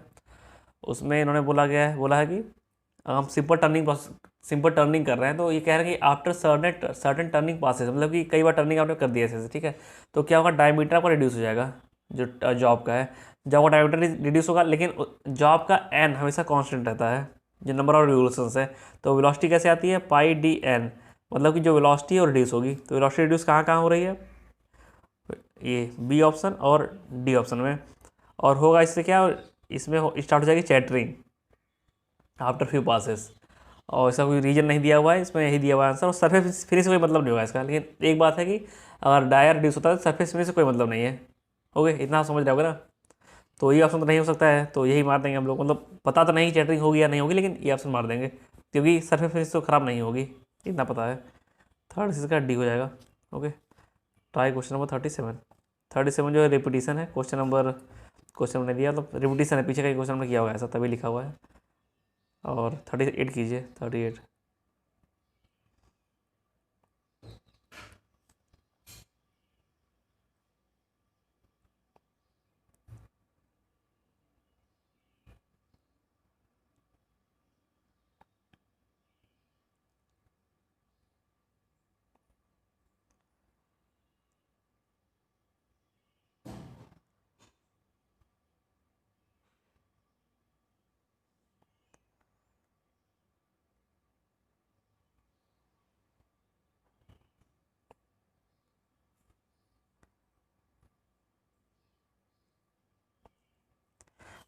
उसमें इन्होंने बोला है कि हम सिंपल टर्निंग कर रहे हैं, तो ये कह रहे हैं कि आफ्टर सर्टेन टर्निंग पासेस, मतलब कि कई बार टर्निंग आपने कर दिया ऐसे, ठीक है। तो क्या होगा, डायमीटर आपका रिड्यूस हो जाएगा, जो जॉब का है, जॉब का डायमीटर रिड्यूस होगा, लेकिन जॉब का एन हमेशा कांस्टेंट रहता है, जो नंबर ऑफ रिवोल्यूशंस है। तो वेलोसिटी कैसे आती है, पाई डी एन, मतलब कि जो वेलोसिटी है वो रिड्यूस होगी। तो वेलोसिटी रिड्यूस कहाँ कहाँ हो रही है, ये बी ऑप्शन और डी ऑप्शन में। और होगा इससे क्या, इसमें स्टार्ट हो जाएगी चैटरिंग आफ्टर फ्यू पासेस, और इसका कोई रीजन नहीं दिया हुआ है, इसमें यही दिया हुआ है आंसर। और सरफेस फिनिश से कोई मतलब नहीं होगा इसका, लेकिन एक बात है कि अगर डायर रिड्यूस होता है तो सरफेस फिनिश से कोई मतलब नहीं है। हो गए, इतना समझ रहे होगे ना। तो ये ऑप्शन तो नहीं हो सकता है, तो यही मार देंगे हम लोग, मतलब पता तो नहीं चैटरिंग होगी या नहीं होगी, लेकिन ये ऑप्शन मार देंगे, क्योंकि सरफेस फिनिश तो ख़राब नहीं होगी, इतना पता है। थर्ड इसका डी हो जाएगा। Okay, try question number 37। 37 जो है रिपीटिशन है, क्वेश्चन ने दिया, तो रिपीटिशन है, पीछे का क्वेश्चन में किया हुआ है ऐसा, तभी लिखा हुआ है। और 38 कीजिए, 38।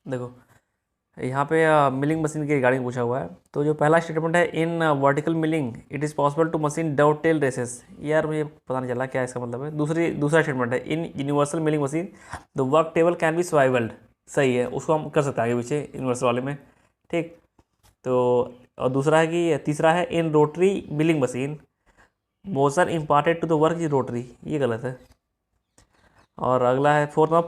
देखो यहाँ पे मिलिंग मशीन के रिगार्डिंग पूछा हुआ है, तो जो पहला स्टेटमेंट है, in vertical milling it is possible to machine dovetail races, यार मुझे पता नहीं चला क्या इसका मतलब है। दूसरा स्टेटमेंट है, in universal milling machine the work table can be swivelled, सही है, उसको हम कर सकते हैं आगे पीछे यूनिवर्सल वाले में, ठीक। तो और दूसरा है कि तीसरा है, in rotary milling machine motion imparted to the work is rotary, ये गलत है। और अगला है फोर्थ में,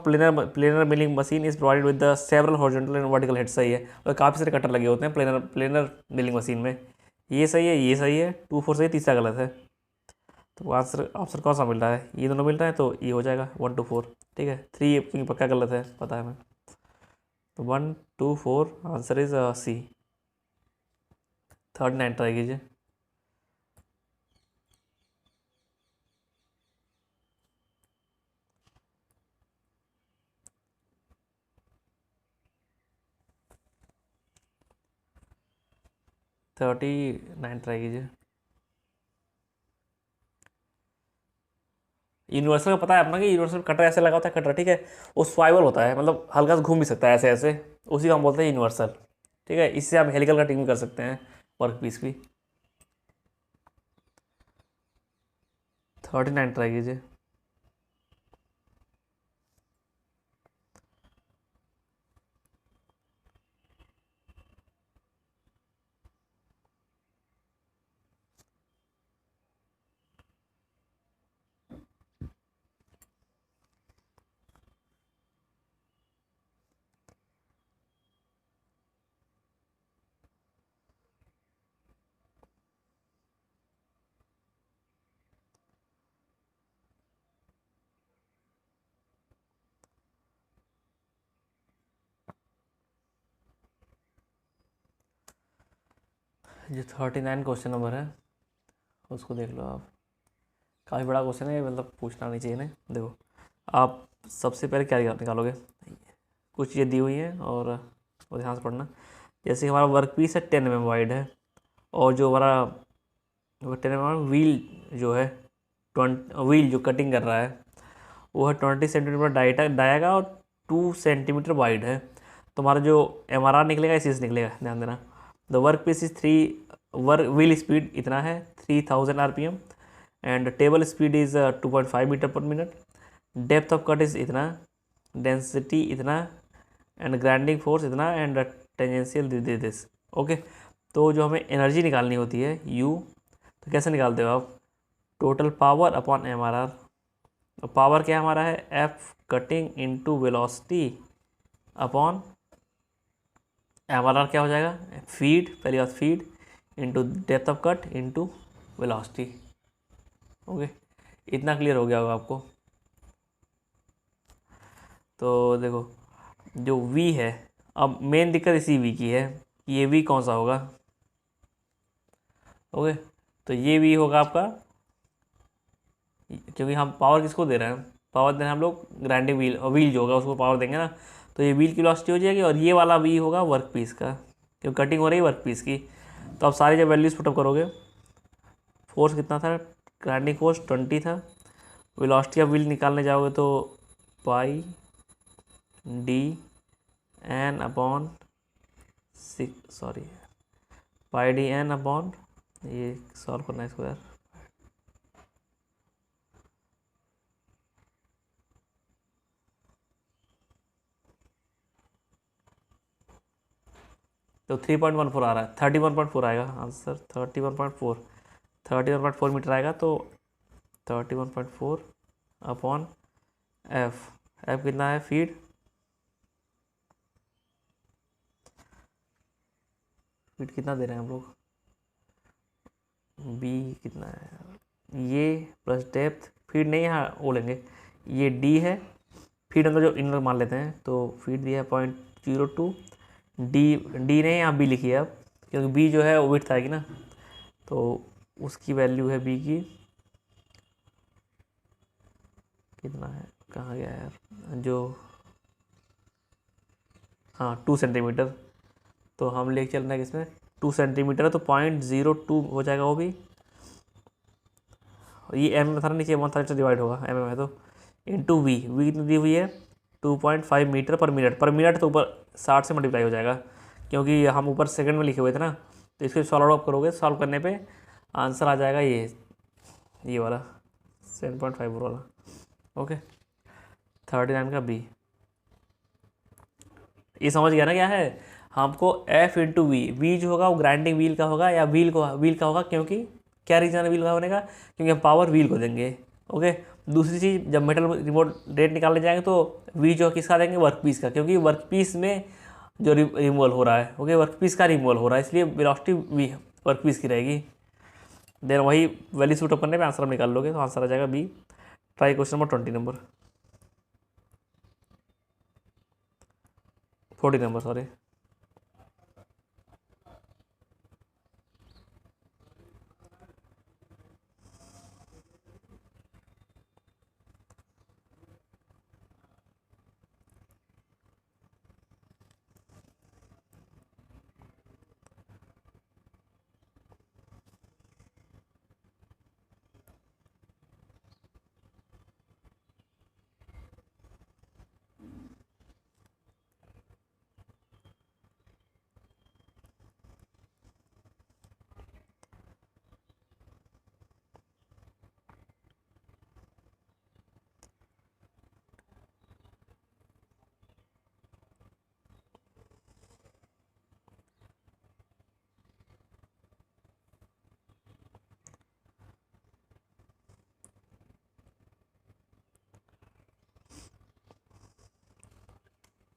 planer milling machine is provided with the several horizontal and vertical head, सही है। और काफ़ी सारे कटर लगे होते हैं प्लेनर मिलिंग मशीन में, ये सही है, ये सही है, 2 4 सही, तीसरा गलत है। तो आंसर आंसर कौन सा मिल रहा है, ये दोनों मिल रहा है, तो ये हो जाएगा 1 2 4, ठीक है। 3 क्योंकि पक्का गलत है, पता है मैं। तो 1 2 4 आंसर इज सी। 39 ट्राई कीजिए। 39 ट्राई कीजिए। यूनिवर्सल का पता है अपना कि यूनिवर्सल कटर ऐसे लगा होता है, कटर ठीक है, वो स्वाइवल होता है, मतलब हल्का सा घूम भी सकता है ऐसे ऐसे, उसी को हम बोलते हैं यूनिवर्सल। ठीक है, इससे आप हेलिकल कटिंग भी कर सकते हैं वर्क पीस भी। 39 ट्राई कीजिए। जो 39 क्वेश्चन नंबर है उसको देख लो आप। काफ़ी बड़ा क्वेश्चन है, मतलब पूछना नहीं चाहिए ना। देखो आप सबसे पहले क्या निकालोगे, कुछ चीज़ें दी हुई हैं और वो ध्यान से पढ़ना। जैसे हमारा वर्क पीस है 10 mm वाइड है, और जो हमारा 10 mm व्हील जो है, 20 व्हील जो कटिंग कर रहा है वो है 20 सेंटीमीटर डाया का और 2 सेंटीमीटर वाइड है। तो हमारा जो MRR निकलेगा इसी से निकलेगा, ध्यान देना। The work piece is 3 work wheel speed इतना है 3000 RPM, एंड table speed is 2.5 meter per minute, depth of cut is इतना, डेंसिटी इतना, एंड ग्राइंडिंग फोर्स इतना, एंड टेंजेंशियल दिस। ओके, तो जो हमें एनर्जी निकालनी होती है यू, तो कैसे निकालते हो आप, टोटल पावर अपॉन MRR। तो पावर क्या हमारा है, F cutting into velocity upon MRR क्या हो जाएगा, फीड, पहली बात feed into depth of cut into velocity. Okay, इतना क्लियर हो गया होगा आपको। तो देखो जो V है, अब मेन दिक्कत इसी V की है, ये V कौन सा होगा। ओके, तो ये V होगा आपका, क्योंकि हम पावर किसको दे रहे हैं, पावर दे रहे हैं हम लोग ग्राइंडिंग व्हील, और व्हील जो होगा उसको पावर देंगे ना, तो ये व्हील की वेलोसिटी हो जाएगी, और ये वाला V होगा वर्क पीस का, क्योंकि कटिंग हो रही है वर्क पीस की। तो आप सारी जब वैल्यूज पुटअप करोगे, फोर्स कितना था, ग्राइंडिंग फोर्स 20 था, वेलोसिटी ऑफ व्हील निकालने जाओगे तो pi D N upon pi D N upon, ये सॉल्व करना है इसको यार, तो 3.14 आ रहा है, 31.4 आएगा आंसर, 31.4 मीटर आएगा। तो 31.4 अपॉन एफ, एफ कितना है, फीड कितना दे रहे हैं हम लोग, बी कितना है, ये प्लस डेप्थ, फीड नहीं यहाँ बोलेंगे, ये डी है, फीड अंदर जो इनर मान लेते हैं, तो फीड दिया है 0.02, डी डी नहीं यहाँ बी लिखिए आप, क्योंकि बी जो है वो विड्थ आएगी ना, तो उसकी वैल्यू है बी की कितना है, कहाँ गया यार जो, हाँ 2 सेंटीमीटर। तो हम लेके चल रहे हैं किसमें, 2 सेंटीमीटर है, तो 0.02 हो जाएगा वो भी। ये एम में था ना, नीचे 130 से डिवाइड होगा, एम है तो इंटू वी, वी कितनी दी हुई है 2.5 मीटर पर मिनट, पर मिनट तो ऊपर 60 से मल्टीप्लाई हो जाएगा, क्योंकि हम ऊपर सेकंड में लिखे हुए थे ना, तो इसको सॉल्व आउट करोगे, सॉल्व करने पे आंसर आ जाएगा ये वाला 7.5 वाला। ओके, 39 का बी। ये समझ गया ना क्या है, हमको एफ इंटू वी, वी जो होगा वो ग्राइंडिंग व्हील का होगा या व्हील का होगा, क्योंकि क्या रीज़न है व्हील का होने का, क्योंकि हम पावर व्हील को देंगे। ओके, दूसरी चीज़, जब मेटल रिमोट रेट निकालने जाएंगे तो वी जो किसका देंगे, वर्क पीस का, क्योंकि वर्क पीस में जो रिमूवल हो रहा है, ओके वर्क पीस का रिमूवल हो रहा है, इसलिए वेलोसिटी वी वर्क पीस की रहेगी। देन वही वैल्यू सूट अप करने पे आंसर हम निकाल लोगे, तो आंसर आ जाएगा B. Try question number 20 number 40 number sorry.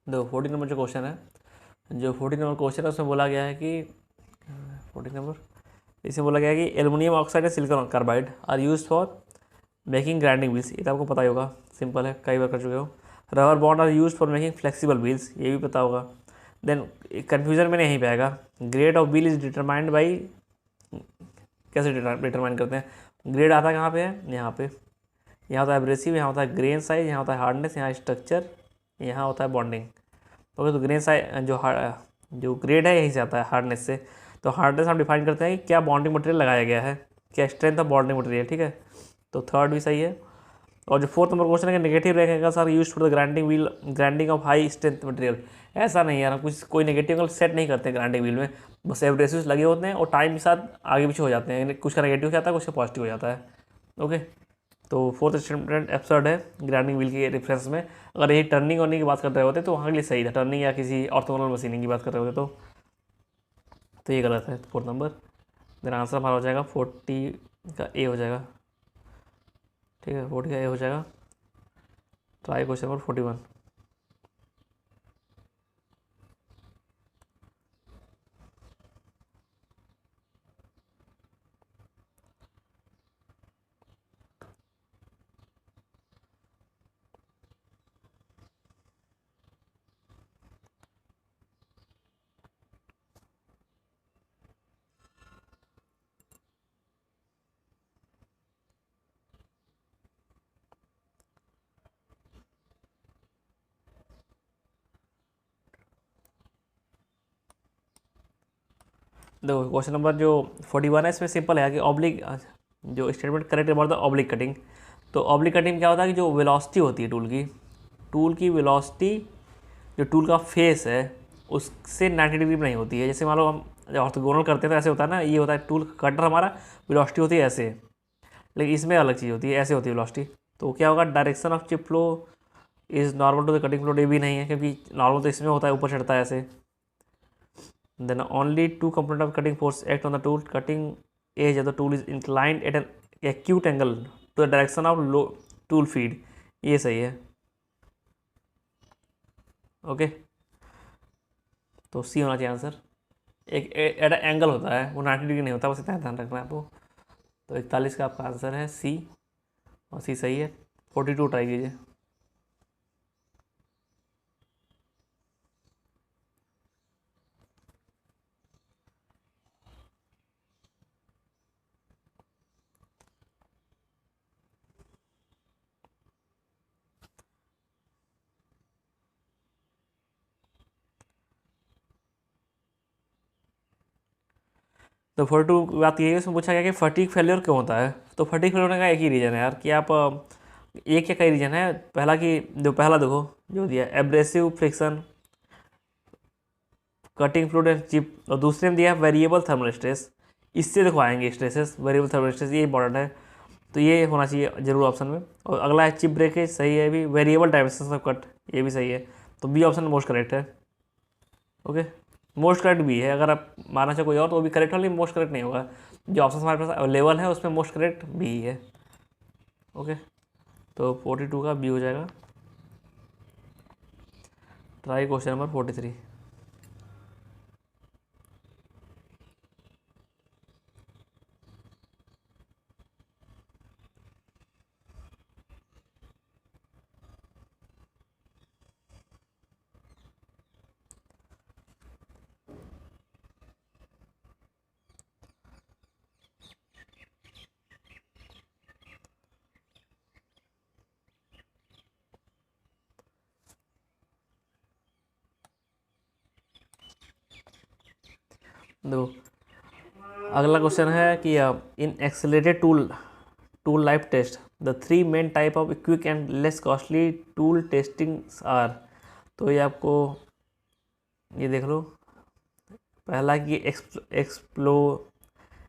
देखो 14 नंबर जो क्वेश्चन है, जो 14 नंबर क्वेश्चन है उसमें बोला गया है कि 14 नंबर, इसमें बोला गया है कि aluminium oxide and silicon carbide are use for making grinding wheels. ये तो आपको पता ही होगा, सिंपल है, कई बार कर चुके हो। Rubber bond are use for making flexible wheels, ये भी पता होगा। देन कन्फ्यूजन में नहीं पाएगा, grade of wheel is determined by, कैसे डिटरमाइन करते हैं, ग्रेड आता है कहाँ पे है, यहाँ पे, यहाँ होता है एब्रेसिव, यहाँ होता है ग्रेन साइज, यहाँ होता है हार्डनेस, यहाँ स्ट्रक्चर, यहाँ होता है बॉन्डिंग। ओके, तो ग्रेन साइज जो ग्रेड है यहीं से आता है, हार्डनेस से। तो हार्डनेस हम डिफाइन करते हैं कि क्या बॉन्डिंग मटेरियल लगाया गया है, क्या स्ट्रेंथ ऑफ बॉन्डिंग मटेरियल, ठीक है। तो थर्ड भी सही है। और जो फोर्थ नंबर क्वेश्चन है, नेगेटिव रहेगा sir use for the grinding wheel, grinding of high strength material. ऐसा नहीं यार, कुछ कोई नेगेटिव सेट नहीं करते ग्राइंडिंग व्हील में, बस एब्रेसिव्स लगे होते हैं और टाइम के साथ आगे पीछे हो जाते हैं, कुछ का नेगेटिव हो जाता है, कुछ का पॉजिटिव हो जाता है। ओके, तो फोर्थ स्टेटमेंट एब्सर्ड है ग्राइंडिंग व्हील के रेफरेंस में। अगर ये टर्निंग होने की बात कर रहे होते तो वहाँ के लिए सही था, टर्निंग या किसी ऑर्थोगोनल मशीनिंग की बात कर रहे होते तो ये गलत है फोर्थ नंबर। देन आंसर हमारा हो जाएगा 40 का ए हो जाएगा, ठीक है, 40 का ए हो जाएगा। Try question number 41। देखो क्वेश्चन नंबर जो 41 है, इसमें सिंपल है कि ऑब्लिक, जो statement correct about the oblique cutting. तो ऑब्लिक कटिंग क्या होता है कि जो वेलोसिटी होती है टूल की वेलोसिटी, जो टूल का फेस है उससे 90 डिग्री में नहीं होती है। जैसे मान लो हम जब ऑर्थोगोनल करते हैं तो ऐसे होता है ना, ये होता है टूल कटर हमारा, वेलोसिटी होती है ऐसे, लेकिन इसमें अलग चीज़ होती है, ऐसे होती है वेलोसिटी। तो क्या होगा, direction of chip flow is normal to the cutting flow, ये भी नहीं है क्योंकि नॉर्मल तो इसमें होता है, ऊपर चढ़ता है ऐसे। Then only two component of cutting force act on the tool. Cutting edge of the tool is inclined at an acute angle to the direction of tool feed. ये सही है। ओके, तो सी होना चाहिए आंसर। एक एट एंगल होता है, वो 90 डिग्री नहीं होता, बस इतना ध्यान रखना है आपको। तो 41 का आपका आंसर है सी, और सी सही है। 42 ट्राई कीजिए। तो 42 की बात यही है, उसमें पूछा गया कि फटीग फेलियर क्यों होता है। तो फटीग फेलियर होने का एक ही रीज़न है यार कि आप, एक या कई रीज़न है। पहला कि जो पहला देखो जो दिया abrasive friction, cutting fluid and chip, और दूसरे में दिया है वेरिएबल थर्मल स्ट्रेस। इससे देखो आएंगे स्ट्रेसेस, वेरिएबल थर्मल स्ट्रेस, ये इंपॉर्टेंट है, तो ये होना चाहिए जरूर ऑप्शन में। और अगला है चिप ब्रेकेज, सही है भी। वेरिएबल डायमेंशन ऑफ कट, ये भी सही है। तो बी ऑप्शन मोस्ट करेक्ट है। ओके, मोस्ट करेक्ट भी है, अगर आप मानना चाहे कोई और तो वो भी करेक्ट हो, लेकिन मोस्ट करेक्ट नहीं होगा। जो ऑप्शन हमारे पास अवेलेबल है उसमें मोस्ट करेक्ट बी है। ओके, तो 42 का बी हो जाएगा। Try question number 43। देखो अगला क्वेश्चन है कि in accelerated tool life test the 3 main type of quick and less costly tool testings are. तो ये आपको ये देख लो, पहला कि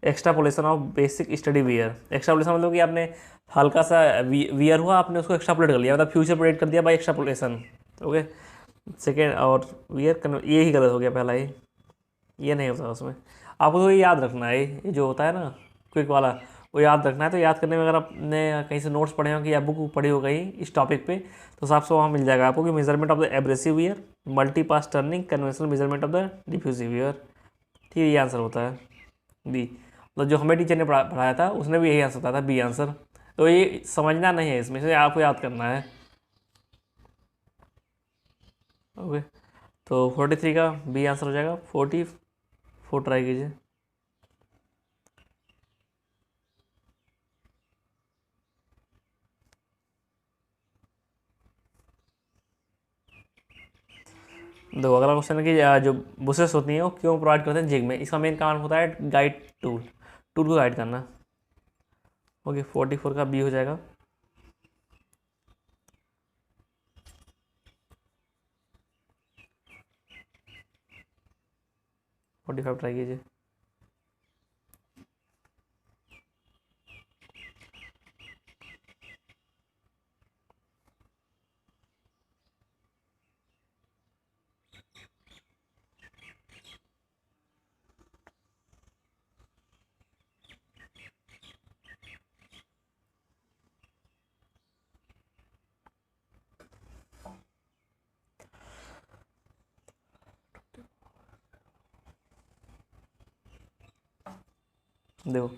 extrapolation of basic study wear. Extrapolation मतलब कि आपने हल्का सा वियर हुआ, आपने उसको एक्स्ट्रापोलेट कर लिया, मतलब फ्यूचर प्रेडिक्ट कर दिया बाई एक्स्ट्रापोलेशन। ओके, सेकेंड और वियर, ये ही गलत हो गया पहला, ये नहीं होता उसमें। आपको तो ये याद रखना है, ये जो होता है ना क्विक वाला, वो याद रखना है। तो याद करने में अगर आपने कहीं से नोट्स पढ़े हो कि या बुक पढ़ी हो कहीं इस टॉपिक पे, तो हिसाब से वहाँ मिल जाएगा आपको कि measurement of the abrasive year, multi pass turning, conventional measurement of the diffusive year. ठीक है, ये आंसर होता है बी। तो जो हमें टीचर ने पढ़ाया था उसने भी यही आंसर बताया था, बी आंसर। तो ये समझना नहीं है, इसमें से आपको याद करना है। ओके, तो 43 का बी आंसर हो जाएगा। 44 ट्राई कीजिए। देखो अगला क्वेश्चन है कि जो बुसेस होती हैं वो क्यों प्रोवाइड करते हैं जिग में। इसका मेन काम होता है गाइड टूल, टूल को गाइड करना। ओके, 44 का बी हो जाएगा। 45 ट्राई कीजिए। देखो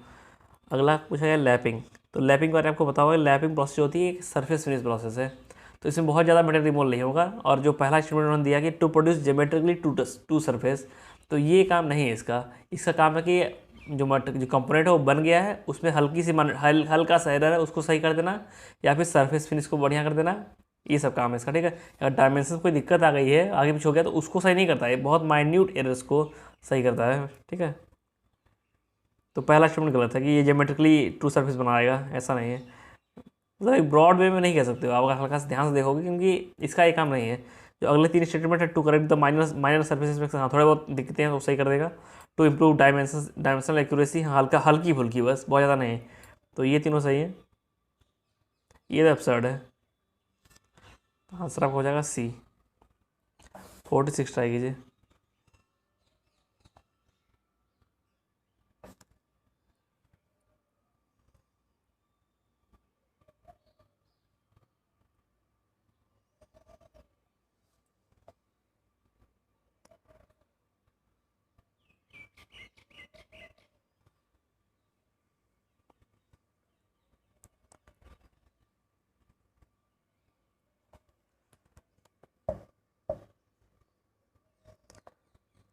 अगला पूछा गया लैपिंग। तो लैपिंग के बारे में आपको पता होगा, लैपिंग प्रोसेस होती है एक सरफेस फिनिश प्रोसेस है। तो इसमें बहुत ज़्यादा मटेरियल रिमूवल नहीं होगा। और जो पहला स्टेटमेंट उन्होंने दिया कि to produce geometrically true surface, तो ये काम नहीं है इसका। इसका काम है कि जो कंपोनेंट है वो बन गया है, उसमें हल्की सी हल्का सा एरर है उसको सही कर देना, या फिर सरफेस फिनिश को बढ़िया कर देना, ये सब काम है इसका। ठीक है, अगर डायमेंशन कोई दिक्कत आ गई है, आगे पीछे हो गया, तो उसको सही नहीं करता है, बहुत माइन्यूट एरर्स को सही करता है। ठीक है, तो पहला स्टेटमेंट गलत है कि ये ज्योमेट्रिकली टू सरफेस बनाएगा, ऐसा नहीं है। मतलब एक ब्रॉड वे में नहीं कह सकते हो आप, अगर हल्का से ध्यान से देखोगे, क्योंकि इसका ये काम नहीं है। जो अगले 3 स्टेटमेंट है, to correct the minor surfaces में, हाँ थोड़े बहुत दिखते हैं तो सही कर देगा। टू इम्प्रूव डायमेंशनल एक्यूरेसी, हल्का हल्की फुल्की बस, बहुत ज़्यादा नहीं। तो ये तीनों सही है, ये तो एब्सर्ड है। आंसर आपका हो जाएगा सी। 46 ट्राई कीजिए।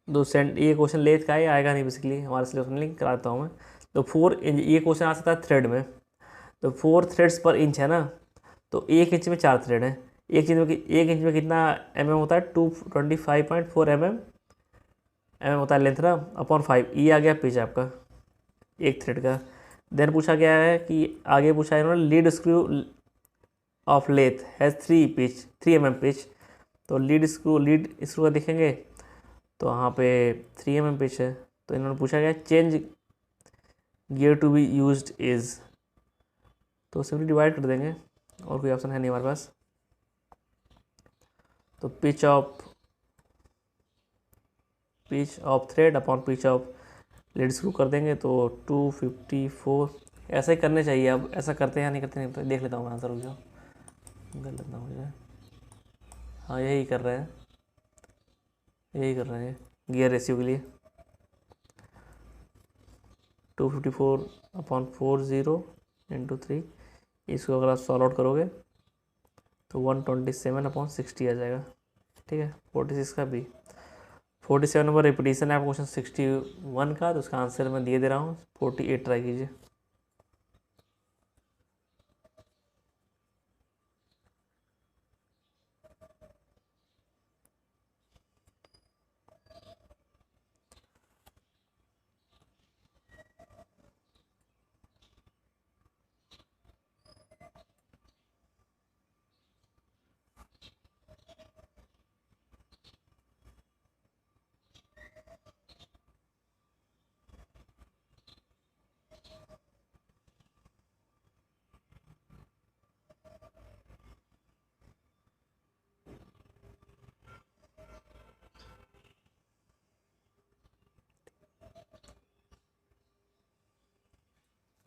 ये क्वेश्चन लेथ का है, आएगा नहीं बेसिकली हमारे सिलेबस में, लिंक कराता हूँ मैं। तो 4 इंच ये क्वेश्चन आ सकता है थ्रेड में। तो 4 थ्रेड्स पर इंच है ना, तो 1 इंच में 4 थ्रेड है। 1 इंच में कितना होता है, 225.4 होता है लेंथ ना, अपॉन 5, ये आ गया पिच आपका एक थ्रेड का। देन पूछा गया है कि आगे पूछा है इन्होंने, lead screw of lathe has 3 pitch. तो लीड स्क्रू का देखेंगे तो वहाँ पे 3 पिच है। तो इन्होंने पूछा गया change gear to be used is, तो सिंपली डिवाइड कर देंगे, और कोई ऑप्शन है नहीं हमारे पास। तो pitch of thread upon pitch of lead screw कर देंगे, तो 254। ऐसा ही करने चाहिए। अब ऐसा करते हैं या नहीं करते, नहीं तो देख लेता हूँ मैं आंसर, हो गया गलत ना हो जाए। हाँ यही कर रहे हैं, यही कर रहे हैं गियर रेशियो के लिए। 254/40 × 3, इसको अगर आप सॉल्व आउट करोगे तो 127/60 आ जाएगा। ठीक है, 46 का बी। 47 नंबर रिपीटिशन है आपका क्वेश्चन 61 का, तो उसका आंसर मैं दिए दे रहा हूँ। 48 ट्राई कीजिए।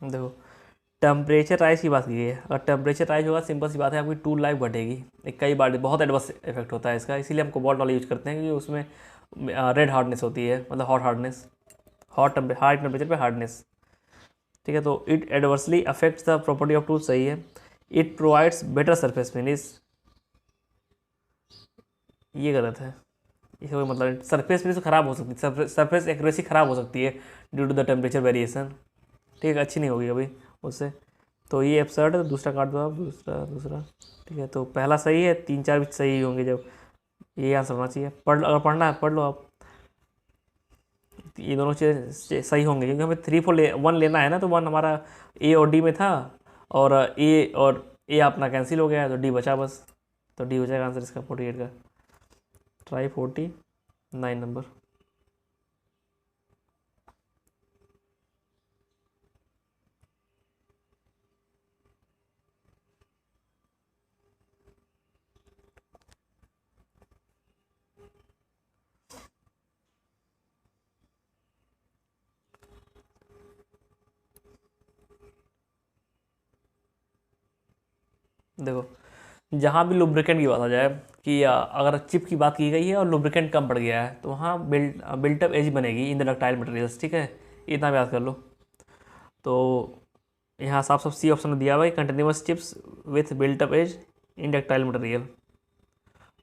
देखो टेम्परेचर राइज की बात की है, अगर टेम्परेचर राइज होगा सिंपल सी बात है आपकी टूल लाइफ बढ़ेगी। एक कई बार बहुत एडवर्स इफेक्ट होता है इसका, इसीलिए हम कोबाल्ट वाला यूज करते हैं क्योंकि उसमें रेड हार्डनेस होती है, मतलब हॉट हार्डनेस, हाई टेम्परेचर पे हार्डनेस। ठीक है, तो it adversely affects the property of tool, सही है। It provides better surface finish, ये गलत है, इसका कोई मतलब नहीं। सरफेस फिनिश खराब हो सकती है, सरफेस एक्यूरेसी खराब हो सकती है due to the temperature variation. ठीक है, अच्छी नहीं होगी अभी उससे, तो ये एब्सर्ड है। दूसरा काट दो आप, दूसरा दूसरा। ठीक है, तो पहला सही है, 3 4 भी सही होंगे जब, ये आंसर होना चाहिए। अगर पढ़ना है पढ़ लो आप, ये दोनों चीज़ सही होंगे क्योंकि हमें 1 लेना है ना, तो 1 हमारा ए और डी में था, और ए अपना कैंसिल हो गया है, तो डी बचा बस, तो डी हो जाएगा आंसर इसका 48 का। Try 49 number. देखो जहाँ भी लुब्रिकेंट की बात आ जाए कि अगर चिप की बात की गई है और लुब्रिकेंट कम पड़ गया है, तो वहाँ बिल्टअप एज बनेगी इन द डक्टाइल मटेरियल्स। ठीक है, इतना भी याद कर लो। तो यहाँ साफ साफ सी ऑप्शन में दिया हुआ है, continuous chips with built up edge in ductile material.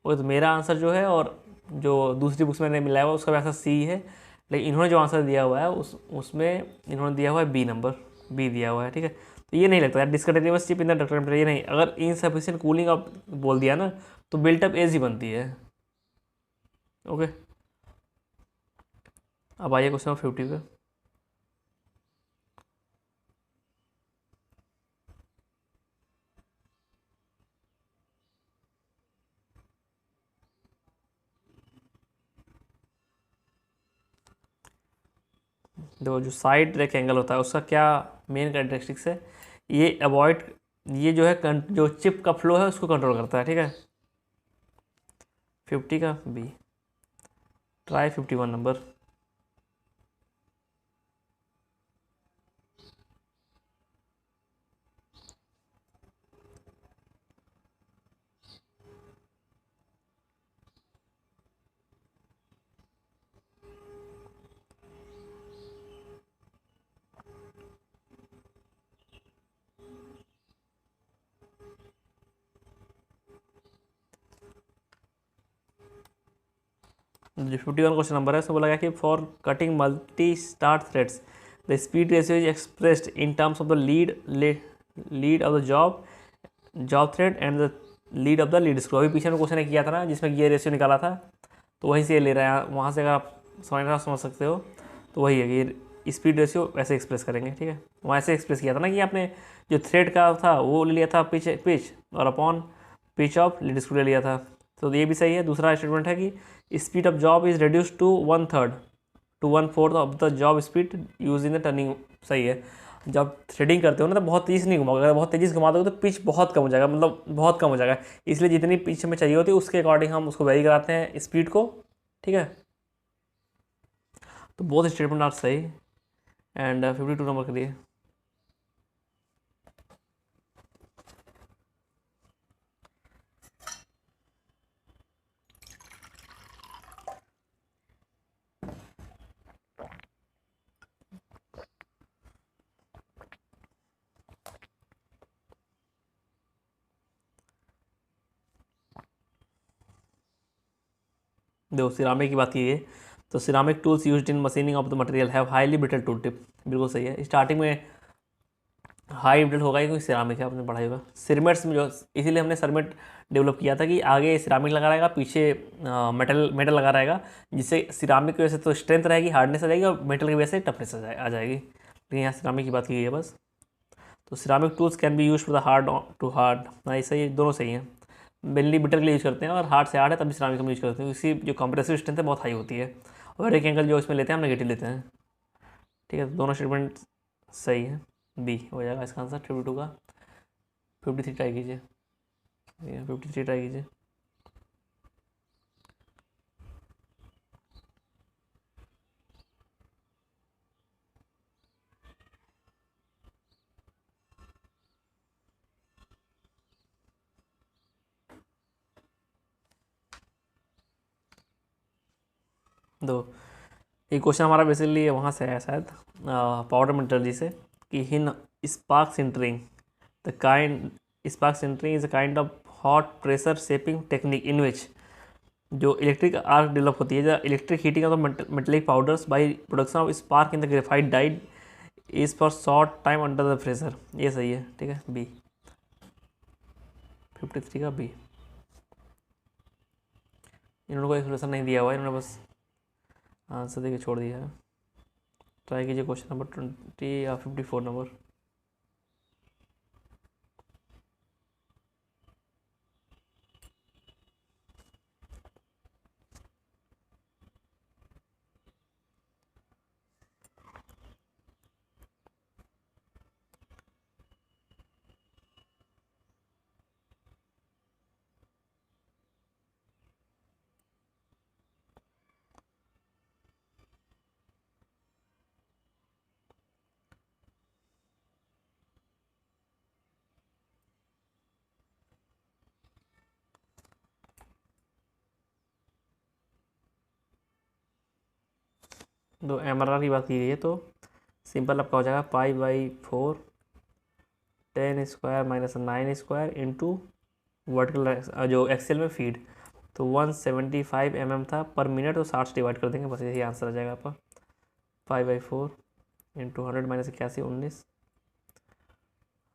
वो तो मेरा आंसर जो है, और जो दूसरी बुक्स में मैंने मिलाया हुआ उसका भी आंसर सी है, लेकिन इन्होंने जो आंसर दिया हुआ है उसमें इन्होंने दिया हुआ है बी नंबर, बी दिया हुआ है। ठीक है, तो ये नहीं लगता है discontinuous chip in the ductile material, ये नहीं। अगर इनसफिशिएंट कूलिंग आप बोल दिया ना, तो बिल्टअप एज ही बनती है। ओके, अब आइए क्वेश्चन नंबर 50 पे। देखो जो साइड रेक्टेंगल होता है उसका क्या मेन कैरेक्टरिस्टिक्स है, ये अवॉइड, ये जो है जो चिप का फ्लो है उसको कंट्रोल करता है। ठीक है, 50 का बी। Try 51 number. जो 51 क्वेश्चन नंबर है उसमें बोला गया कि for cutting multi start threads the speed ratio is expressed in terms of the lead of the job thread and the lead of the lead screw. अभी पीछे में क्वेश्चन किया था ना जिसमें ये रेशियो निकाला था, तो वहीं से ये ले रहे हैं, वहाँ से अगर आप समझ सकते हो तो वही है कि स्पीड रेशियो वैसे एक्सप्रेस करेंगे। ठीक है, वहाँ ऐसे एक्सप्रेस किया था ना कि आपने जो थ्रेड का था वो ले लिया था पिच और upon pitch of lead screw ले लिया था, तो ये भी सही है। दूसरा स्टेटमेंट है कि speed of job is reduce to 1/3 to 1/4 of the job speed use in the turning, सही है। जब थ्रेडिंग करते हो ना तो बहुत तेज़ नहीं घुमाओगे, अगर बहुत तेज़ी से घुमा दोगे तो पिच बहुत कम हो जाएगा, मतलब बहुत कम हो जाएगा, इसलिए जितनी पिच हमें चाहिए होती है उसके अकॉर्डिंग हम उसको वेरी कराते हैं स्पीड को। ठीक है, तो बहुत स्टेटमेंट आर सही, एंड 52 नंबर के लिए। देखो सिरामिक की बात की है, तो ceramic tools used in machining of the material have highly brittle tool tip, बिल्कुल सही है। स्टार्टिंग में हाई ब्रिटल होगा ही क्योंकि सिरामिक है, आपने पढ़ाई होगा। सिरमेट्स में जो, इसीलिए हमने सरमेट डेवलप किया था कि आगे सिरामिक लगा रहेगा, पीछे मेटल लगा रहेगा, जिससे सिरामिक की वजह से तो स्ट्रेंथ रहेगी, हार्डनेस आ जाएगी, और मेटल की वजह से टफनेस आ जाएगी। लेकिन यहाँ सिरामिक की बात की गई है बस। तो ceramic tools can be use for the hard to hard, हाँ सही है, दोनों सही हैं। मेनली बिटर के लिए यूज़ करते हैं, और हार्ड से हार्ड है तभी सिरामिक हम यूज़ करते हैं, इसकी जो कंप्रेसिव स्ट्रेंथ है बहुत हाई होती है, और एक एंगल जो इसमें लेते हैं हम नेगेटिव लेते हैं। ठीक है, तो दोनों स्टेटमेंट सही है, बी हो जाएगा इसका आंसर 52 का। 53 ट्राई कीजिए, 53 ट्राई कीजिए। तो ये क्वेश्चन हमारा बेसिकली वहाँ से आया शायद पाउडर मेटलर्जी से कि in spark sintering the kind spark sintering is a kind of hot pressure shaping technique in which जो इलेक्ट्रिक आर्क डेवलप होती है, जो electric heating of metallic powders by production of spark in the graphite died is for short time under the pressure. ये सही है, ठीक है, बी 53 का बी। इन्होंने कोई एक्सप्लेनेशन नहीं दिया हुआ है, इन्होंने बस आंसर देके छोड़ दिया है। ट्राई कीजिए क्वेश्चन नंबर 20 या 54 नंबर। तो एमआरआर की बात की गई है तो सिंपल आपका हो जाएगा π/4 10 square minus 9 square into vertical जो एक्सेल में फीड, तो 175 mm था पर मिनट, तो 60 से डिवाइड कर देंगे, बस यही आंसर आ जाएगा आपका। 5/4 इंटू 100 माइनस 81 19,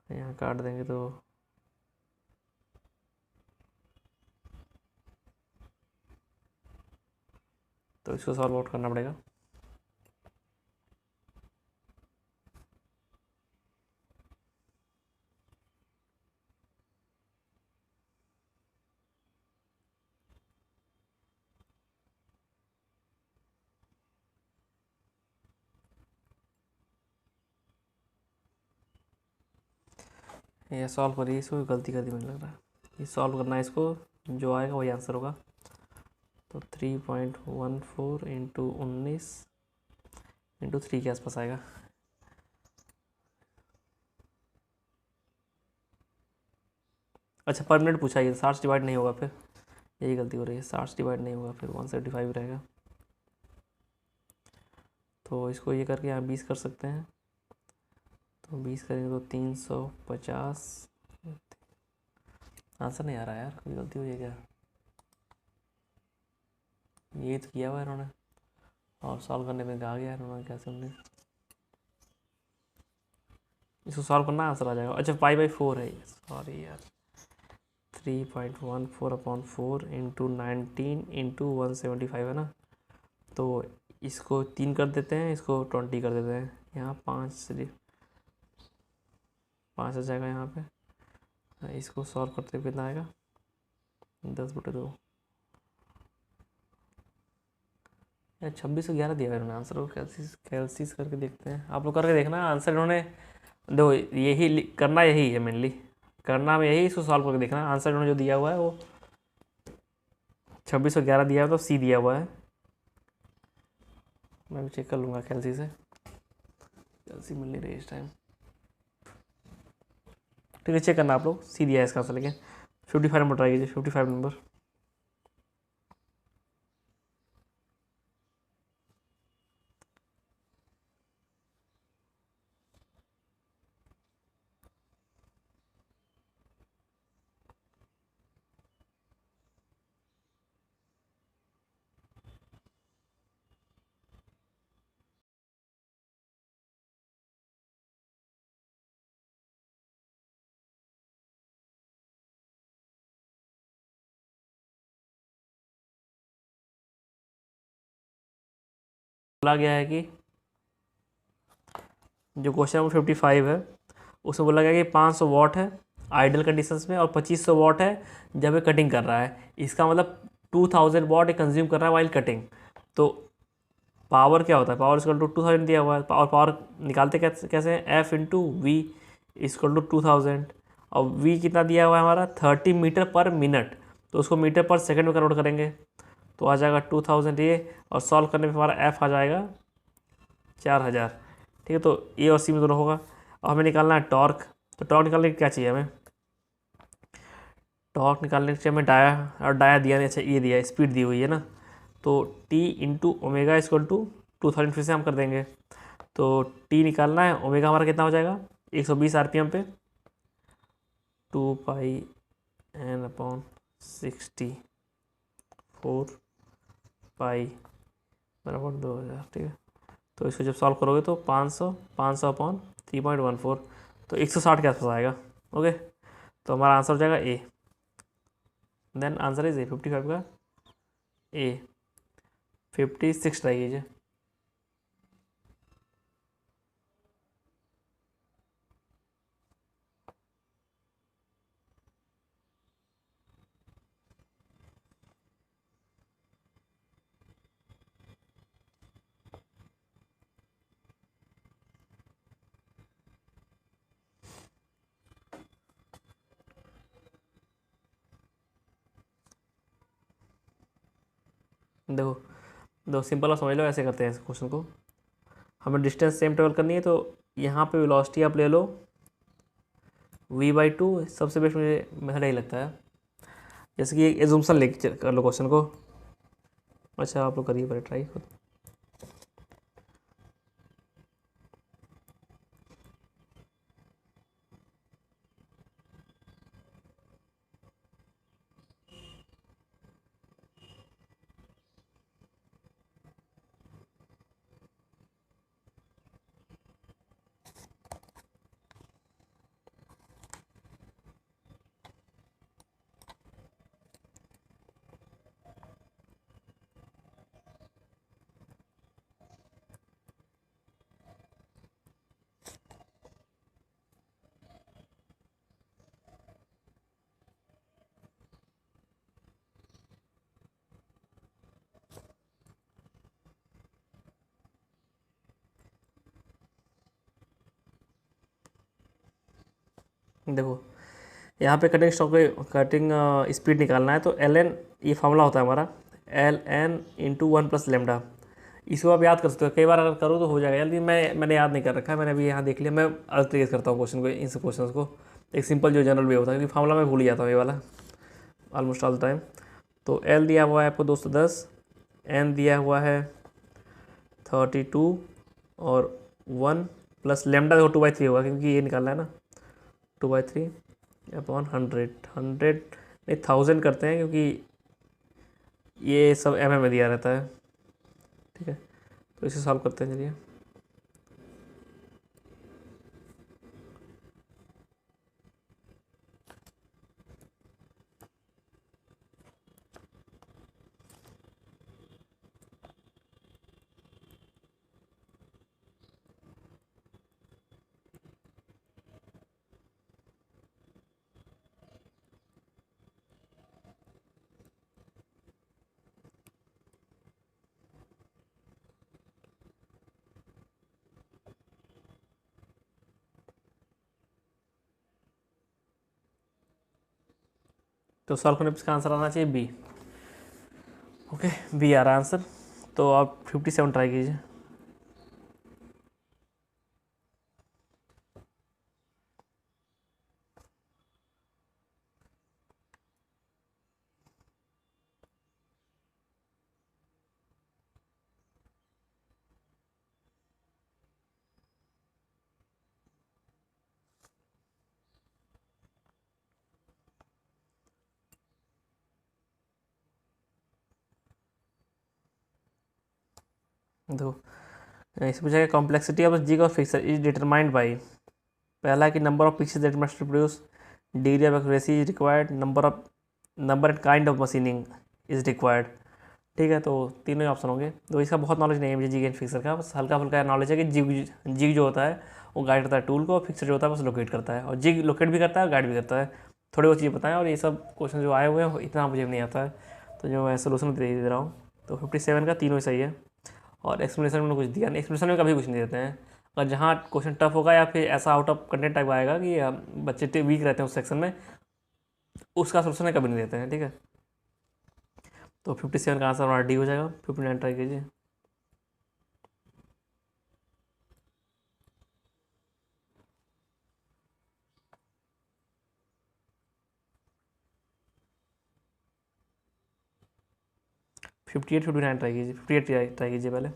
यहाँ काट देंगे तो इसको सॉल्व आउट करना पड़ेगा। ये सॉल्व करिए, इसको गलती कर दी मुझे लग रहा है। ये सॉल्व करना है, इसको जो आएगा वही आंसर होगा। तो 3.14 इंटू 19 इंटू 3 के आसपास आएगा। अच्छा पर मिनट पूछा, ये 60 डिवाइड नहीं होगा, फिर यही गलती हो रही है, 60 डिवाइड नहीं होगा, फिर 175 रहेगा। तो इसको ये करके यहाँ 20 कर सकते हैं, तो 20 करेंगे तो 350। आंसर नहीं आ रहा यार, कोई गलती हुई है क्या? यही तो किया हुआ है इन्होंने, और सॉल्व करने में आ गया इन्होंने, कैसे हमने इसको सॉल्व करना, आंसर आ जाएगा। अच्छा π/4 है, सॉरी यार, 3.14/4 इंटू 19 इंटू 175 है ना, तो इसको 3 कर देते हैं, इसको 20 कर देते हैं, यहाँ 5 आ जाएगा यहाँ पे। इसको सॉल्व करते हुए कितना आएगा, 10/2 या 2611 दिया है इन्होंने आंसर को। कैलसीस करके देखते हैं, आप लोग करके देखना आंसर इन्होंने, देखो यही करना, यही है मेनली करना में यही, इसको सॉल्व करके देखना। आंसर इन्होंने जो दिया हुआ है वो 2611 दिया है, तो सी दिया हुआ है। मैं भी चेक कर लूँगा कैलसी से, कैलसी मिल नहीं रही इस टाइम, ठीक है, चेक करना आप लोग, सी दिया है इसका आंसर। लेकिन 55 नंबर ट्राई कीजिए, 55 नंबर। बोला गया है कि जो क्वेश्चन नंबर 55 है उसमें बोला गया कि 500 वाट है आइडल कंडीशंस में और 2500 वाट है जब ये कटिंग कर रहा है। इसका मतलब 2000 वाट ये कंज्यूम कर रहा है वाइल कटिंग। तो पावर क्या होता है, पावर इक्वल टू 2000 दिया हुआ है, और पावर निकालते कैसे हैं, F into V equal to 2000, और वी कितना दिया हुआ है हमारा 30 मीटर पर मिनट, तो उसको मीटर पर सेकंड में कन्वर्ट करेंगे तो आ जाएगा 2000 ये, और सॉल्व करने में हमारा एफ आ जाएगा 4000। ठीक है, तो ए और सी में दोनों होगा। और हमें निकालना है टॉर्क, तो टॉर्क निकालने की क्या चाहिए हमें, टॉर्क निकालने के लिए हमें डाया, और डाया दिया नहीं, अच्छा ये दिया, स्पीड दी हुई है ना, तो T into omega equal to 2000 फिर से हम कर देंगे। तो टी निकालना है, ओमेगा हमारा कितना हो जाएगा 120 RPM पे, 2πn/64 बराबर 2000। ठीक है, तो इसको जब सॉल्व करोगे तो 500 अपॉन 3.14, तो 160 के आसपास आएगा। ओके, तो हमारा आंसर हो जाएगा ए। देन आंसर इज ए, 55 का ए। 56 ट्राई कीजिए। देखो सिंपल और समझ लो, ऐसे करते हैं इस क्वेश्चन को। हमें डिस्टेंस सेम ट्रेवल करनी है, तो यहाँ पे वेलोसिटी आप ले लो v/2। सबसे बेस्ट मुझे मेथड यही लगता है। जैसे कि एक एजुम्पशन लेके कर लो क्वेश्चन को। अच्छा, आप लोग करिए पहले ट्राई खुद। देखो यहाँ पे कटिंग स्टॉक कटिंग स्पीड निकालना है, तो ln ये फार्मूला होता है हमारा, ln इंटू 1+λ। इसको आप याद कर सकते हो, कई बार अगर करो तो हो जाएगा। जल्दी मैंने याद नहीं कर रखा है, मैंने अभी यहाँ देख लिया। मैं अलग तरीके से करता हूँ क्वेश्चन को, इन सब क्वेश्चन को एक सिंपल जो जनरल वे होता है, क्योंकि फार्मूला मैं भूल ही जाता हूँ ये वाला ऑलमोस्ट ऑल टाइम। तो l दिया हुआ है आपको 210, n दिया हुआ है 32 और 1 प्लस लेमडा देखो 2/3 होगा, क्योंकि ये निकालना है ना। 2/3 अपॉन 100 नहीं 1000 करते हैं, क्योंकि ये सब में दिया रहता है। ठीक है, तो इसे सॉल्व करते हैं चलिए। तो सॉल्व करने पर इसका आंसर आना चाहिए बी। ओके, बी आ रहा है आंसर। तो आप 57 ट्राई कीजिए। देखो इस पूछा complexity of jig of fixture is determined by, पहला कि number of pictures that must produce, degree of accuracy is required, number and kind of machining is required. ठीक है, तो तीनों ही ऑप्शन होंगे। तो इसका बहुत नॉलेज नहीं है मुझे जिग एंड फिक्सर का, बस हल्का फुल्का नॉलेज है कि जिग जो होता है वो गाइड करता है टूल को, और फिक्सर जो होता है बस लोकेट करता है, और जिग लोकेट भी करता है और गाइड भी करता है। थोड़ी बहुत चीज़ें बताएं, और ये सब क्वेश्चन जो आए हुए हैं इतना मुझे नहीं आता है, तो जो मैं सोल्यूशन दे रहा हूँ। तो 57 का तीनों ही सही है। और एक्सप्लेनेशन में कुछ दिया नहीं, एक्सप्लेनेशन में कभी कुछ नहीं देते हैं। और जहाँ क्वेश्चन टफ होगा या फिर ऐसा आउट ऑफ कंटेंट टाइप आएगा कि बच्चे वीक रहते हैं उस सेक्शन में, उसका सोल्यूशन कभी नहीं देते हैं। ठीक है, तो 57 का आंसर हमारा डी हो जाएगा। 59 ट्राई कीजिए। 58 59 ट्राई कीजिए, 58 ट्राई कीजिए पहले।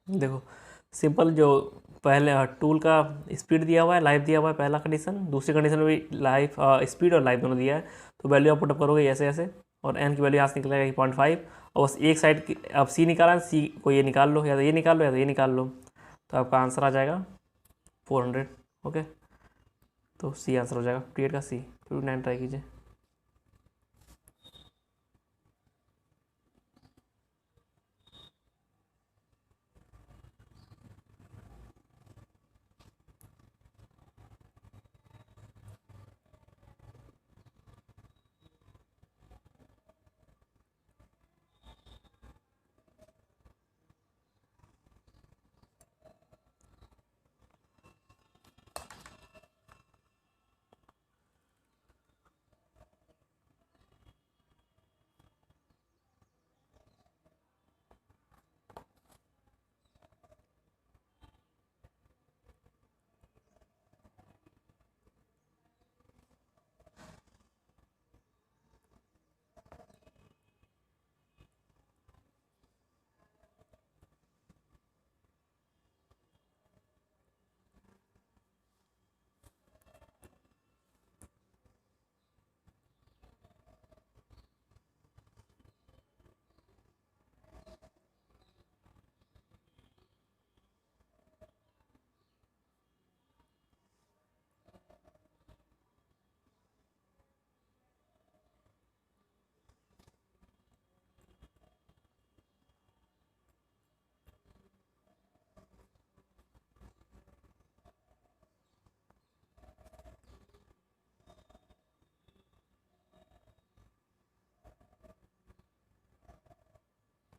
देखो सिंपल, जो पहले टूल का स्पीड दिया हुआ है, लाइव दिया हुआ है पहला कंडीशन, दूसरी कंडीशन में भी लाइव स्पीड और लाइव दोनों दिया है। तो वैल्यू आप पुटअप करोगे ऐसे ऐसे, और एन की वैल्यू यहाँ से निकलेगा 0.5, और बस एक साइड की अब सी निकाला, सी को ये निकाल लो, या तो ये निकाल लो या तो ये निकाल लो, तो आपका आंसर आ जाएगा 400। ओके, तो सी आंसर हो जाएगा, 58 का सी। 59 ट्राई कीजिए।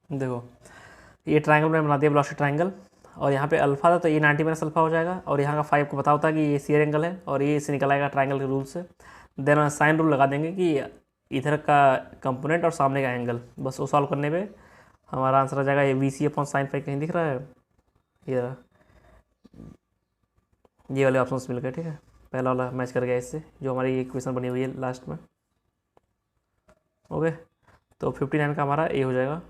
देखो ये ट्रायंगल मैंने बना दिया, वेलोसिटी ट्रायंगल, और यहाँ पे अल्फा था तो ये 90 माइनस अल्फा हो जाएगा, और यहाँ का 5 को पता होता है कि ये सीयर एंगल है, और ये इससे निकल आएगा ट्रायंगल के रूल से। देन साइन रूल लगा देंगे कि इधर का कंपोनेंट और सामने का एंगल, बस वो सॉल्व करने पे हमारा आंसर आ जाएगा। ये VC/sin5 कहीं दिख रहा है, ये वाले ऑप्शन मिल गए, ठीक है। पहला वाला मैच कर गया इससे, जो हमारी इक्वेशन बनी हुई है लास्ट में। ओके, तो 59 का हमारा ए हो जाएगा।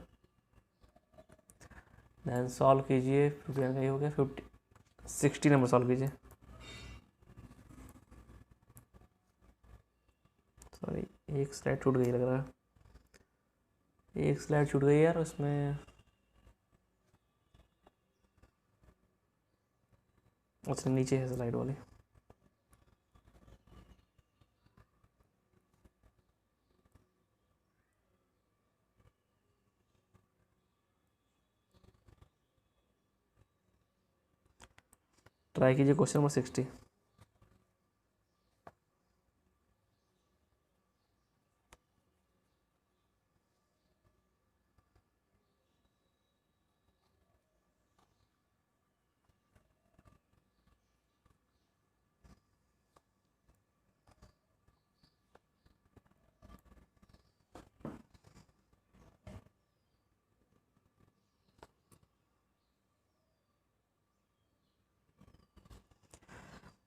देन सॉल्व कीजिए, 59 का ये हो गया। 60 नंबर सॉल्व कीजिए। सॉरी, एक स्लाइड छूट गई लग रहा है, एक स्लाइड छूट गई यार उसमें। अच्छा, नीचे है स्लाइड वाली। ट्राई कीजिए क्वेश्चन नंबर 60।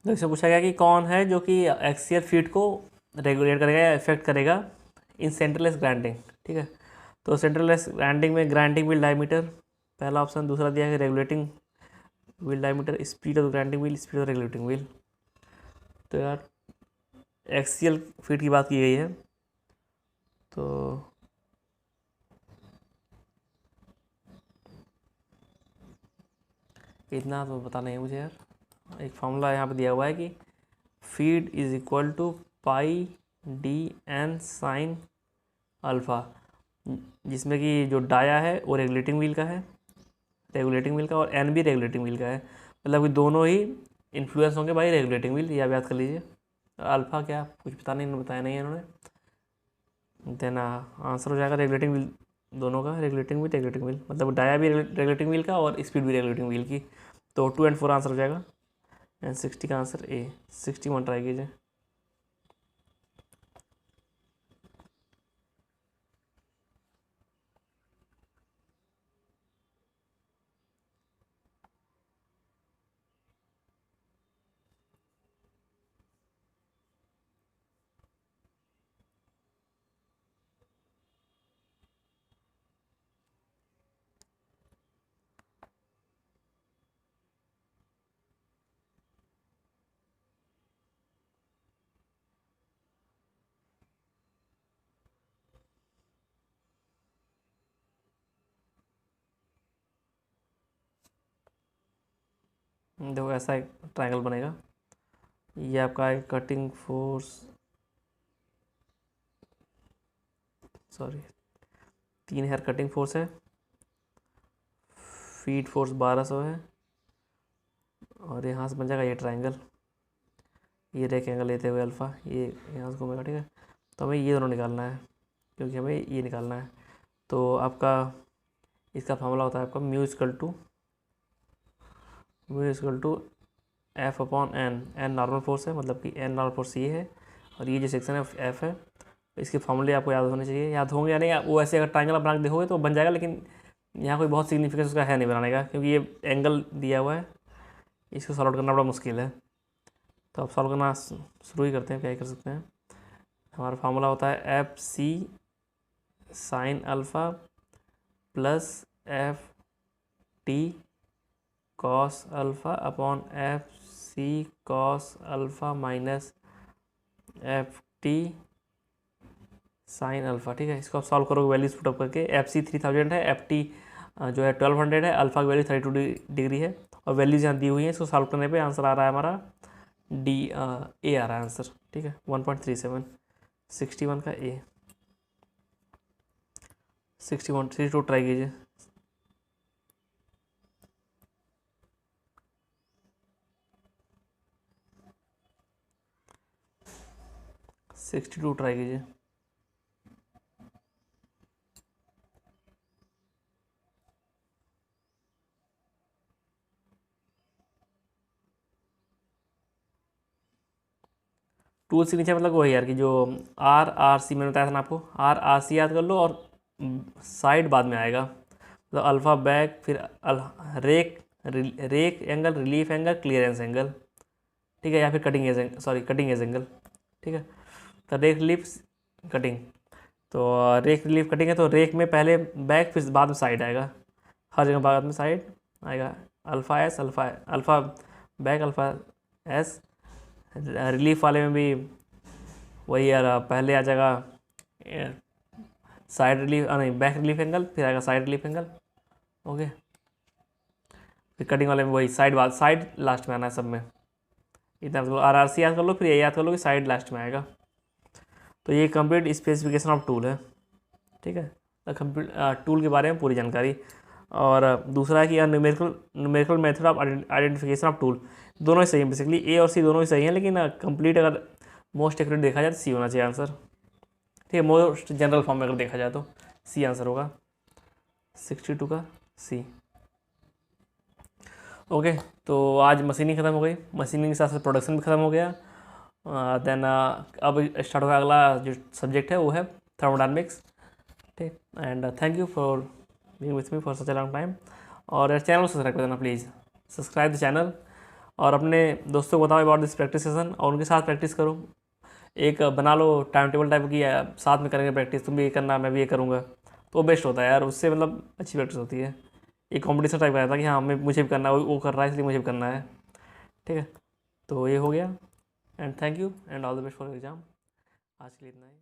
तो इससे पूछा गया कि कौन है जो कि एक्सियल फीट को रेगुलेट करेगा या इफेक्ट करेगा इन सेंटरलेस ग्राइंडिंग, ठीक है। तो सेंटरलेस ग्राइंडिंग में ग्राइंडिंग व्हील डायमीटर पहला ऑप्शन, दूसरा दिया है regulating wheel diameter, speed of grinding wheel, speed of regulating wheel. तो यार एक्सियल फीट की बात की गई है, तो इतना तो पता नहीं मुझे यार। एक फॉर्मूला यहाँ पे दिया हुआ है कि feed is equal to pi D N sine alpha, जिसमें कि जो डाया है वो रेगुलेटिंग व्हील का है, रेगुलेटिंग व्हील का, और एन भी रेगुलेटिंग व्हील का है, मतलब कि दोनों ही इन्फ्लुएंस होंगे बाई रेगुलेटिंग व्हील, या याद कर लीजिए। अल्फ़ा क्या कुछ पता नहीं, बताया नहीं है इन्होंने। देन आंसर हो जाएगा रेगुलेटिंग व्हील दोनों का, रेगुलेटिंग व्हील मतलब डाया भी रेगुलेटिंग व्हील का और स्पीड भी रेगुलेटिंग व्हील की। तो 2 एंड 4 आंसर हो जाएगा एंड 60 का आंसर ए। 61 ट्राई कीजिए। देखो ऐसा एक ट्रायंगल बनेगा। ये आपका एक cutting force, sorry 3 here cutting force है, फीड फोर्स 1200 है और यहाँ से बन जाएगा ये ट्रायंगल। ये रेक एंगल लेते हुए अल्फ़ा, ये यहाँ से घूमेगा, ठीक है। तो हमें ये दोनों निकालना है क्योंकि हमें ये निकालना है। तो आपका इसका फार्मूला होता है आपका mu equal to F upon N. N normal force है, मतलब कि एन नॉर्मल फोर्स ये है और ये जो सेक्शन है एफ है। इसके फार्मूले आपको याद होने चाहिए, याद होंगे या नहीं वो ऐसे अगर ट्रायंगल बना के देखोगे तो बन जाएगा, लेकिन यहाँ कोई बहुत सिग्निफिकेंस उसका है नहीं बनाने का, क्योंकि ये एंगल दिया हुआ है, इसको सॉल्व करना बड़ा मुश्किल है। तो आप सॉल्व करना शुरू ही करते हैं, क्या ही कर सकते हैं। हमारा फार्मूला होता है F C sine alpha plus F T cos alpha upon F C cos alpha minus F T sine alpha, ठीक है। इसको आप सॉल्व करोगे वैल्यूज पुट अप करके। एफ सी 3000 है, एफ टी जो है 1200 है, अल्फ़ा की वैल्यू 32 डिग्री है और वैल्यूज यहाँ दी हुई हैं। इसको सॉल्व करने पे आंसर आ रहा है हमारा डी ए आ रहा है आंसर, ठीक है 1.37। 61 का ए। 61 62 ट्राई कीजिए। 62 ट्राई कीजिए। टूल से नीचे मतलब वही यार कि जो आर आर सी मैंने बताया था ना आपको, आर आर सी याद कर लो और साइड बाद में आएगा। मतलब अल्फ़ा बैक, फिर rake rake angle, relief angle, clearance angle, ठीक है, या फिर cutting edge, sorry cutting edge angle, ठीक है। तो रेक रिलीफ कटिंग, तो रेक रिलीफ कटिंग है तो रेक में पहले बैक फिर बाद में साइड आएगा, हर जगह बाद में साइड आएगा। Alpha S alpha back alpha S. Relief वाले में भी वही यार, पहले आ जाएगा साइड रिलीफ, नहीं बैक रिलीफ एंगल, फिर आएगा साइड रिलीफ एंगल, ओके। फिर कटिंग वाले में वही साइड लास्ट में आना है सब में। इतना मतलब आर आर सी याद कर लो, फिर ये याद कर लो कि साइड लास्ट में आएगा। तो ये कंप्लीट स्पेसिफिकेशन ऑफ टूल है, ठीक है। कंप्लीट टूल के बारे में पूरी जानकारी। और दूसरा है कि numerical method of identification of tool, दोनों ही सही हैं बेसिकली, ए और सी दोनों ही सही हैं, लेकिन कंप्लीट अगर मोस्ट एक्यूरेट देखा जाए तो सी होना चाहिए आंसर, ठीक है। मोस्ट जनरल फॉर्म में अगर देखा जाए तो सी आंसर होगा, 62 का सी, ओके। तो आज मशीनिंग ख़त्म हो गई, मशीनिंग के साथ साथ प्रोडक्शन भी ख़त्म हो गया। देन अब स्टार्ट होगा अगला जो सब्जेक्ट है वो है थर्मोडायनेमिक्स, ठीक। And thank you for being with me for such a long time. और चैनल को सब्सक्राइब कर देना प्लीज़, सब्सक्राइब द चैनल। और अपने दोस्तों को बताओ अबाउट दिस प्रैक्टिस सेशन और उनके साथ प्रैक्टिस करो। एक बना लो टाइम टेबल टाइप की, साथ में करेंगे प्रैक्टिस, तुम भी ये करना मैं भी ये करूँगा, तो बेस्ट होता है यार, उससे मतलब अच्छी प्रैक्टिस होती है। एक कंपटीशन टाइप का रहता है कि हाँ मुझे भी करना है, वो कर रहा है इसलिए मुझे भी करना है, ठीक है। तो ये हो गया and thank you and all the best for exam. आज के लिए इतना ही।